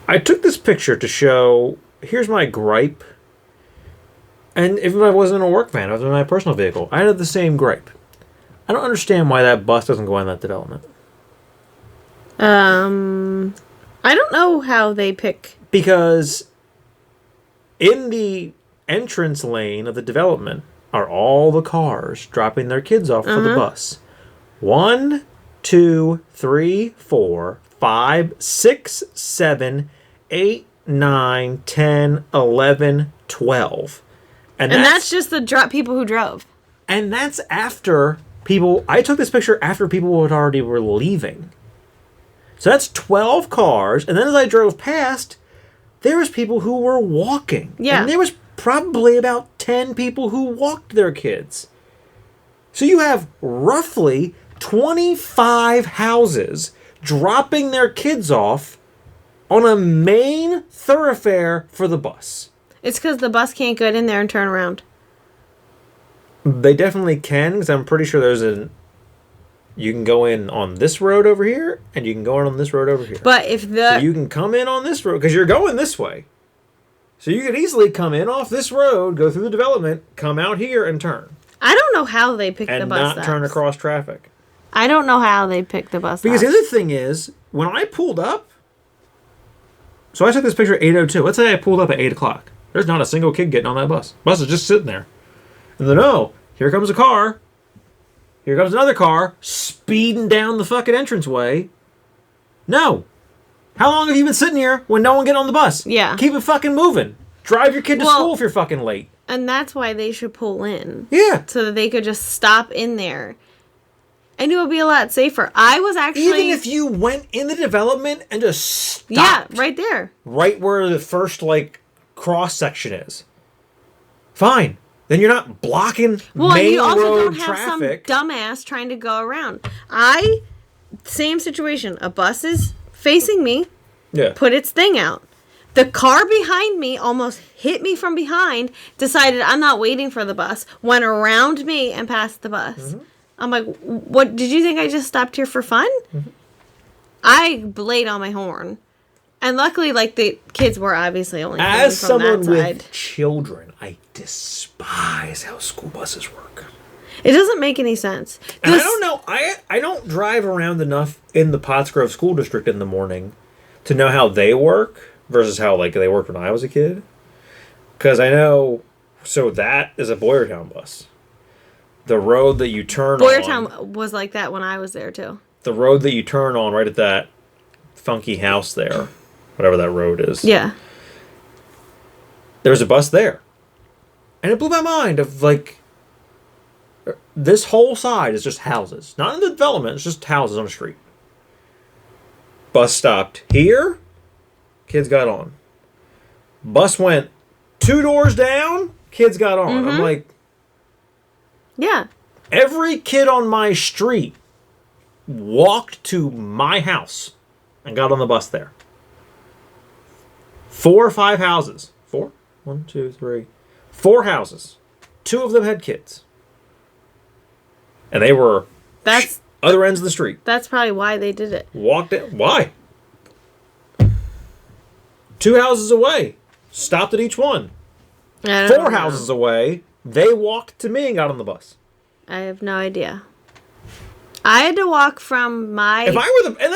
I took this picture to show... Here's my gripe. And if I wasn't in a work van, I was in my personal vehicle, I had the same gripe. I don't understand why that bus doesn't go on that development. I don't know how they pick. Because in the entrance lane of the development are all the cars dropping their kids off for the bus. 1, 2, 3, 4, 5, 6, 7, 8, 9, 10, 11, 12. And that's just the people who drove. And that's after people... I took this picture after people had already were leaving. So that's 12 cars. And then as I drove past, there was people who were walking. Yeah. And there was probably about 10 people who walked their kids. So you have roughly 25 houses dropping their kids off on a main thoroughfare for the bus. It's because the bus can't get in there and turn around. They definitely can, because I'm pretty sure there's a... You can go in on this road over here, and you can go in on this road over here. But if the... So you can come in on this road, because you're going this way. So you could easily come in off this road, go through the development, come out here, and turn. I don't know how they pick the bus and not stops. turn across traffic. I don't know how they pick the bus Because stops. the other thing is, when I pulled up... So I took this picture at 8:02. Let's say I pulled up at 8 o'clock. There's not a single kid getting on that bus. Bus is just sitting there. And then, oh, here comes a car. Here comes another car speeding down the fucking entranceway. No. How long have you been sitting here when no one get on the bus? Yeah. Keep it fucking moving. Drive your kid to school if you're fucking late. And that's why they should pull in. Yeah. So that they could just stop in there. And it would be a lot safer. I was actually... Even if you went in the development and just stopped. Yeah, right there. Right where the first, like, cross section is. Fine. Then you're not blocking Well, and main you also road don't have traffic. some dumbass trying to go around. Same situation. A bus is facing me. Yeah. Put its thing out. The car behind me almost hit me from behind, decided I'm not waiting for the bus, went around me and passed the bus. Mm-hmm. I'm like, what, did you think I just stopped here for fun? Mm-hmm. I laid on my horn. And luckily, like, the kids were obviously only coming As from someone that side. with children, I despise how school buses work. It doesn't make any sense. And I don't know, I don't drive around enough in the Pottsgrove School District in the morning to know how they work versus how, like, they worked when I was a kid. Because I know, so that is a Boyertown bus. The road that you turn on... Boyertown was like that when I was there, too. The road that you turn on right at that funky house there, whatever that road is. Yeah. There's a bus there. And it blew my mind of, like... This whole side is just houses. Not in the development, it's just houses on the street. Bus stopped here. Kids got on. Bus went 2 doors down. Kids got on. Mm-hmm. I'm like... Yeah. Every kid on my street walked to my house and got on the bus there. 4 or 5 houses. 4? 1, 2, 3. 4 houses. 2 of them had kids. And they were other ends of the street. That's probably why they did it. Walked in. Why? 2 houses away. Stopped at each one. 4 houses away. They walked to me and got on the bus. I have no idea. I had to walk from my... If I were and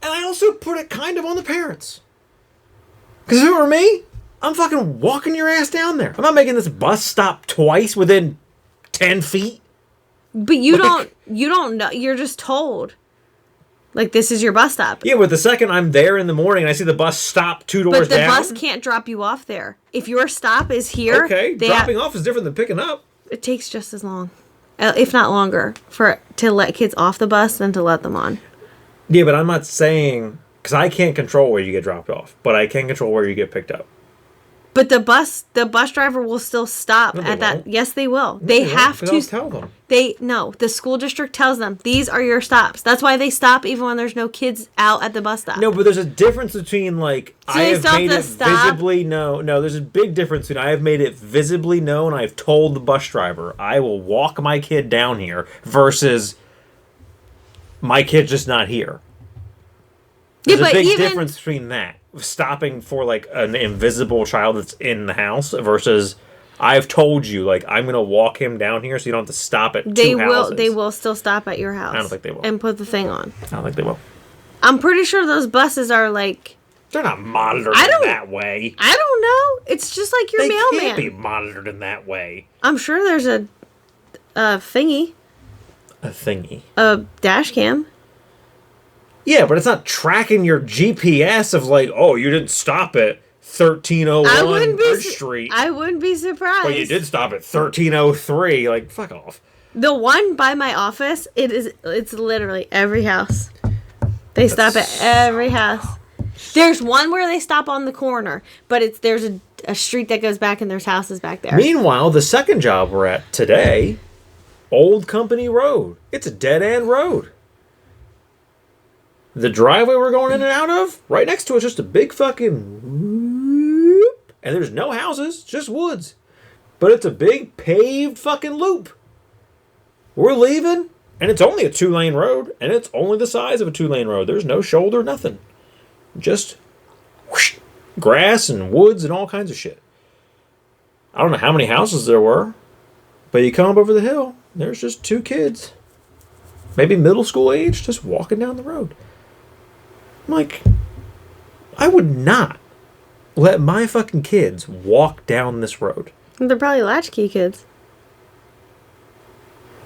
I also put it kind of on the parents. Because if it were me, I'm fucking walking your ass down there. I'm not making this bus stop twice within 10 feet. But you don't know. You're just told. Like, this is your bus stop. Yeah, but the second I'm there in the morning and I see the bus stop 2 doors down. But the bus can't drop you off there. If your stop is here... Okay, dropping off is different than picking up. It takes just as long. if not longer, to let kids off the bus than to let them on. Yeah, but I'm not saying... Because I can't control where you get dropped off, but I can control where you get picked up. But the bus driver will still stop at that. Won't. Yes, they will. No, they have to tell them. The school district tells them these are your stops. That's why they stop even when there's no kids out at the bus stop. No, but there's a difference between like So I they have still have made to it stop? visibly known. No, there's a big difference between I have made it visibly known. I've told the bus driver I will walk my kid down here versus my kid's just not here. There's a big difference between that. Stopping for like an invisible child that's in the house versus I've told you like I'm gonna walk him down here so you don't have to stop at two houses. They will still stop at your house. I don't think they will. And put the thing on. I don't think they will. I'm pretty sure those buses are like... They're not monitored in that way. I don't know. It's just like your mailman. They can't be monitored in that way. I'm sure there's a thingy. A thingy. A dash cam. Yeah, but it's not tracking your GPS of like, oh, you didn't stop at 1301 Bridge Street. I wouldn't be surprised. But you did stop at 1303. Like, fuck off. The one by my office, it's literally every house. They stop at every house. There's one where they stop on the corner, but there's a street that goes back and there's houses back there. Meanwhile, the second job we're at today, Old Company Road. It's a dead-end road. The driveway we're going in and out of, right next to it's just a big fucking whoop, and there's no houses, just woods. But it's a big paved fucking loop. We're leaving, and it's only a 2-lane road, and it's only the size of a 2-lane road. There's no shoulder, nothing. Just whoosh, grass and woods and all kinds of shit. I don't know how many houses there were, but you come up over the hill, there's just 2 kids. Maybe middle school age, just walking down the road. I'm like, I would not let my fucking kids walk down this road. They're probably latchkey kids.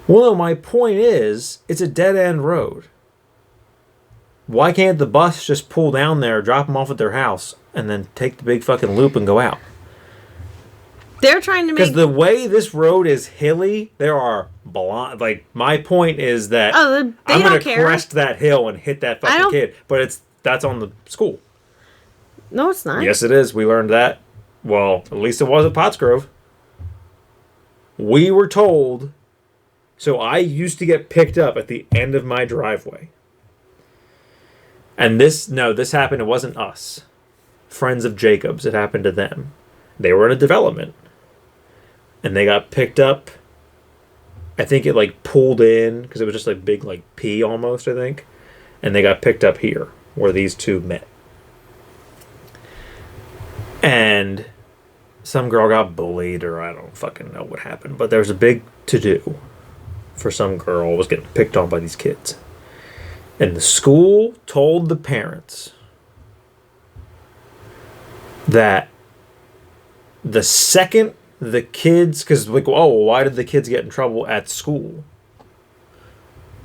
Well, no, my point is, it's a dead-end road. Why can't the bus just pull down there, drop them off at their house, and then take the big fucking loop and go out? They're trying to make... Because the way this road is hilly, there are blind... Like, my point is that I'm going to crest that hill and hit that fucking kid. But that's on the school. No, it's not. Yes, it is. We learned that. Well, at least it was at Pottsgrove. We were told... So I used to get picked up at the end of my driveway. And this happened. It wasn't us. Friends of Jacob's. It happened to them. They were in a development. And they got picked up. I think it like pulled in because it was just like big like P almost, I think. And they got picked up here where these two met. And some girl got bullied or I don't fucking know what happened. But there was a big to-do for some girl was getting picked on by these kids. And the school told the parents that the second the kids, because like, oh, why did the kids get in trouble at school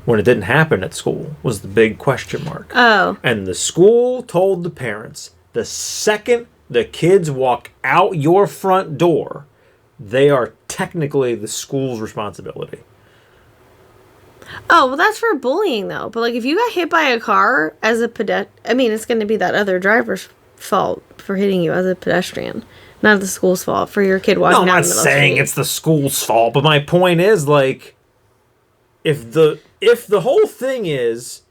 when it didn't happen at school was the big question mark. Oh. And the school told the parents the second the kids walk out your front door, they are technically the school's responsibility. Oh, well, that's for bullying, though. But, like, if you got hit by a car as a pedestrian, I mean, it's going to be that other driver's fault for hitting you as a pedestrian. Not the school's fault for your kid walking down the middle of the street. I'm not saying it's the school's fault, but my point is, like, if the whole thing is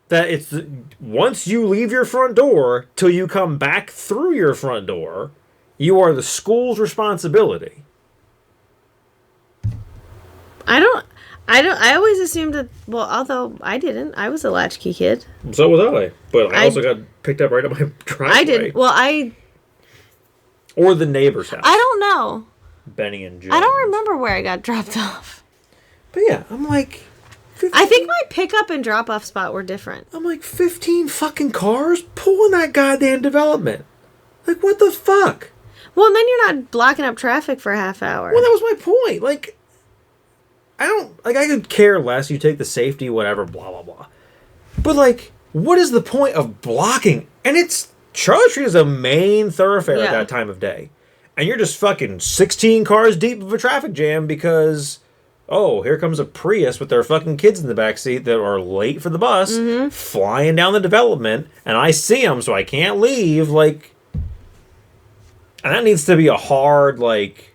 that it's once you leave your front door till you come back through your front door, you are the school's responsibility. I always assumed that, well, although I didn't. I was a latchkey kid. So was I. But I also got picked up right at my driveway. I didn't. Well, Or the neighbor's house. I don't know. Benny and Joe. I don't remember where I got dropped off. But yeah, I'm like... 15, I think my pickup and drop-off spot were different. I'm like, 15 fucking cars pulling that goddamn development. Like, what the fuck? Well, and then you're not blocking up traffic for a half hour. Well, that was my point. Like... I could care less. You take the safety, whatever, blah, blah, blah. But, like, what is the point of blocking? And Charlotte Street is a main thoroughfare at that time of day. And you're just fucking 16 cars deep of a traffic jam because, oh, here comes a Prius with their fucking kids in the backseat that are late for the bus, flying down the development, and I see them, so I can't leave. Like, and that needs to be a hard, like,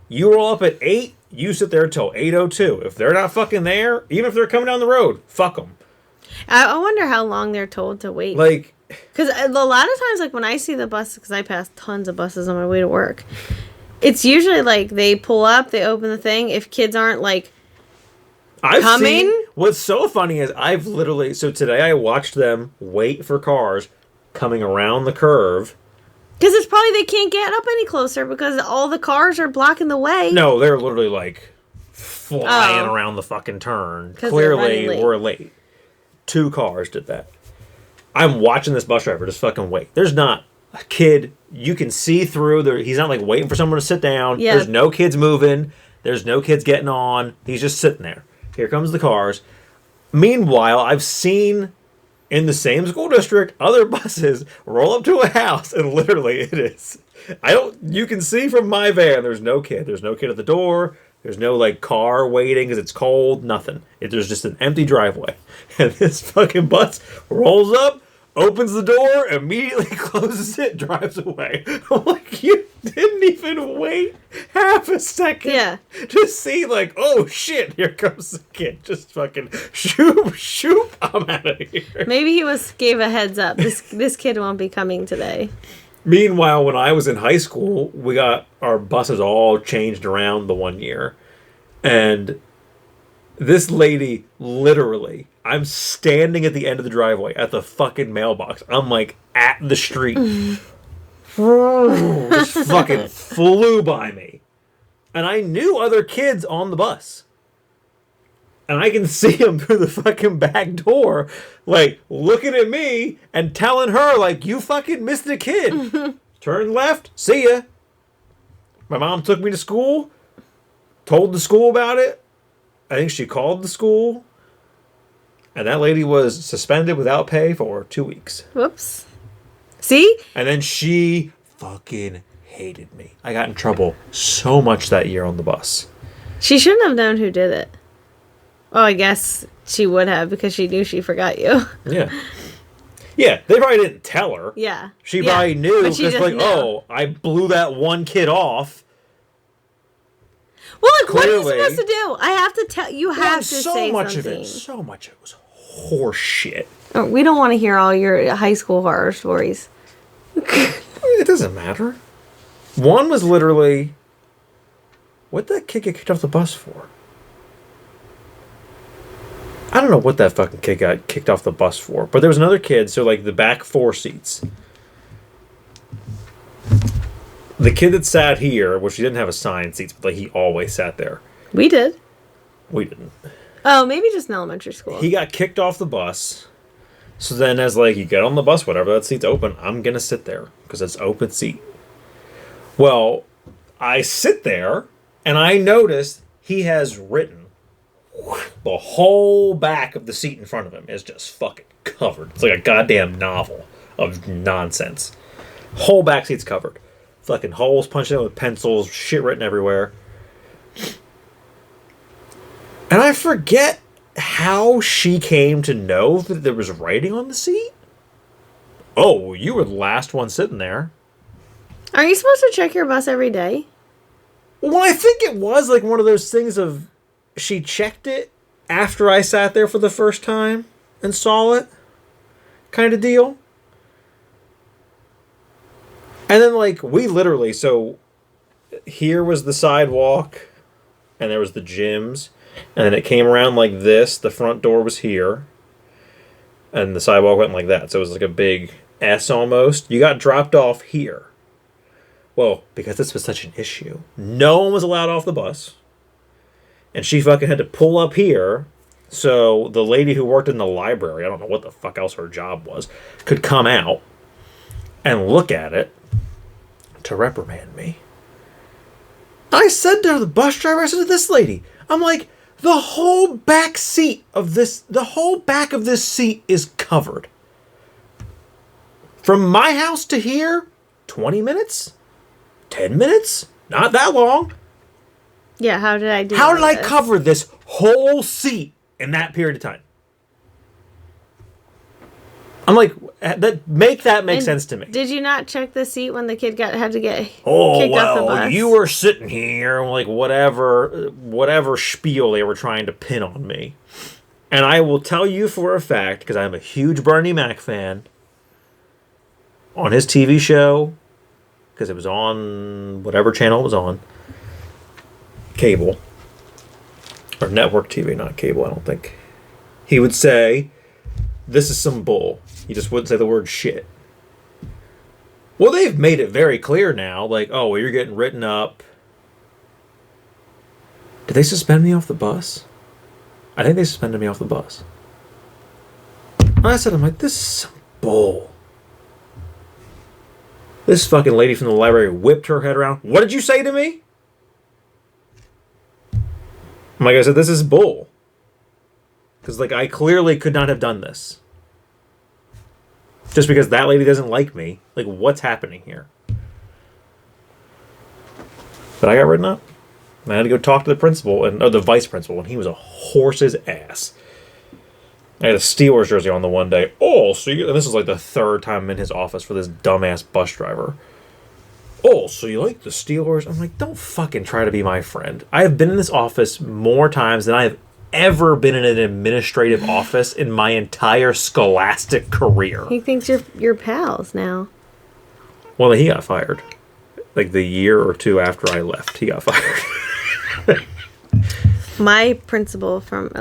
you roll up at 8, you sit there till 8:02. If they're not fucking there, even if they're coming down the road, fuck them. I wonder how long they're told to wait. Like, because a lot of times, like when I see the buses, because I pass tons of buses on my way to work, it's usually like they pull up, they open the thing. If kids aren't like coming, what's so funny is I've literally, so today I watched them wait for cars coming around the curve. Because it's probably they can't get up any closer because all the cars are blocking the way. No, they're literally like flying around the fucking turn. Clearly, we're late. 2 cars did that. I'm watching this bus driver just fucking wait. There's not a kid you can see through. He's not like waiting for someone to sit down. Yeah. There's no kids moving. There's no kids getting on. He's just sitting there. Here comes the cars. Meanwhile, I've seen in the same school district other buses roll up to a house, and literally it is. You can see from my van, there's no kid. There's no kid at the door. There's no, like, car waiting because it's cold. Nothing. There's just an empty driveway. And this fucking bus rolls up, opens the door, immediately closes it, drives away. I'm like, you didn't even wait half a second to see, like, oh, shit, here comes the kid. Just fucking shoop, I'm out of here. Maybe he gave a heads up. This kid won't be coming today. Meanwhile, when I was in high school, we got our buses all changed around the one year. And this lady, literally, I'm standing at the end of the driveway at the fucking mailbox. I'm like at the street. Just fucking flew by me. And I knew other kids on the bus. And I can see them through the fucking back door, like, looking at me and telling her, like, you fucking missed a kid. Turn left, see ya. My mom took me to school, told the school about it. I think she called the school. And that lady was suspended without pay for 2 weeks. Whoops. See? And then she fucking hated me. I got in trouble so much that year on the bus. She shouldn't have known who did it. Oh, I guess she would have because she knew she forgot you. Yeah. Yeah, they probably didn't tell her. Yeah. She probably knew because, like, oh, I blew that one kid off. Well, like, clearly. What are you supposed to do? I have to tell you. Have to so say much something. So much of it was horse shit. Oh, we don't want to hear all your high school horror stories. It doesn't matter. One was literally, what did that kid get kicked off the bus for? I don't know what that fucking kid got kicked off the bus for. But there was another kid, so like the back 4 seats. The kid that sat here, which he didn't have assigned seats, but like he always sat there. We did. We didn't. Oh, maybe just in elementary school. He got kicked off the bus. So then as like you get on the bus, whatever, that seat's open, I'm going to sit there because it's open seat. Well, I sit there and I noticed he has written the whole back of the seat in front of him is just fucking covered. It's like a goddamn novel of nonsense. Whole back seat's covered. Fucking holes punched in with pencils, shit written everywhere. And I forget how she came to know that there was writing on the seat. Oh, you were the last one sitting there. Are you supposed to check your bus every day? Well, I think it was like one of those things of she checked it after I sat there for the first time and saw it kind of deal. And then, like, we literally, so here was the sidewalk and there was the gyms. And then it came around like this. The front door was here. And the sidewalk went like that. So it was like a big S almost. You got dropped off here. Well, because this was such an issue, no one was allowed off the bus. And she fucking had to pull up here so the lady who worked in the library, I don't know what the fuck else her job was, could come out and look at it to reprimand me. I said to the bus driver, I said to this lady, I'm like, the whole back of this seat is covered. From my house to here, 20 minutes? 10 minutes? Not that long. Yeah, how did I do How did I this? cover this whole seat in that period of time? I'm like, make And sense to me. Did you not check the seat when the kid had to get Oh, kicked off the well, bus? you were sitting here, like, whatever spiel they were trying to pin on me. And I will tell you for a fact, because I'm a huge Bernie Mac fan, on his TV show, because it was on whatever channel it was on, cable, or network TV, not cable, I don't think. He would say, "This is some bull." He just wouldn't say the word shit. Well, they've made it very clear now, like, oh, well, you're getting written up. Did they suspend me off the bus? I think they suspended me off the bus. And I said, I'm like, this is some bull. This fucking lady from the library whipped her head around. What did you say to me? I'm like, I said, this is bull. Because, like, I clearly could not have done this. Just because that lady doesn't like me. Like, what's happening here? But I got written up. And I had to go talk to the principal, or the vice principal, and he was a horse's ass. I had a Steelers jersey on the one day. Oh, so you... And this is like the third time I'm in his office for this dumbass bus driver. Oh, so you like the Steelers? I'm like, don't fucking try to be my friend. I have been in this office more times than I have ever been in an administrative office in my entire scholastic career. He thinks you're pals now. Well, he got fired. Like the year or two after I left, he got fired. My principal from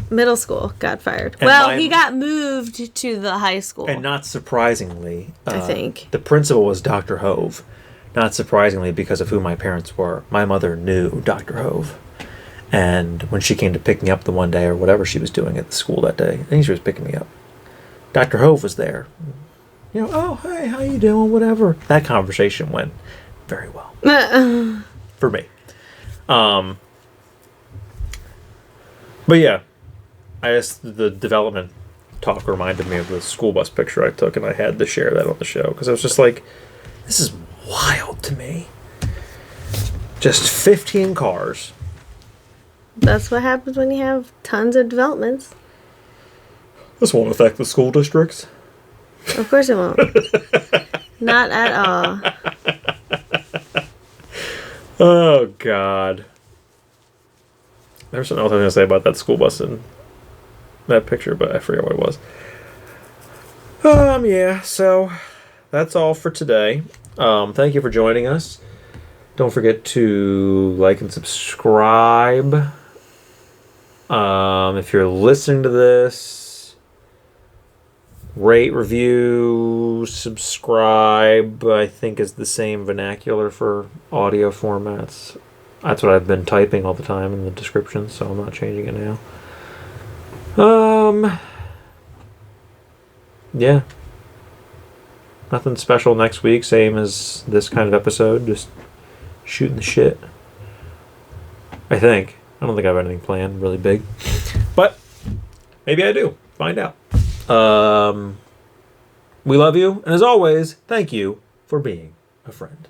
middle school got fired. And he got moved to the high school. And not surprisingly, I think. The principal was Dr. Hove. Not surprisingly, because of who my parents were. My mother knew Dr. Hove. And when she came to pick me up the one day, or whatever she was doing at the school that day, I think she was picking me up, Dr. Hove was there. You know, oh, hey, how you doing, whatever. That conversation went very well. For me. But yeah, I guess the development talk reminded me of the school bus picture I took, and I had to share that on the show, because I was just like, this is wild to me. Just 15 cars. That's what happens when you have tons of developments. This won't affect the school districts. Of course it won't. Not at all. Oh, God. There's something else I was going to say about that school bus in that picture, but I forget what it was. Yeah, so that's all for today. Thank you for joining us. Don't forget to like and subscribe. If you're listening to this, rate, review, subscribe, I think is the same vernacular for audio formats. That's what I've been typing all the time in the description, so I'm not changing it now. Yeah. Nothing special next week, same as this kind of episode, just shooting the shit. I think. I don't think I have anything planned really big. But maybe I do. Find out. We love you, and as always, thank you for being a friend.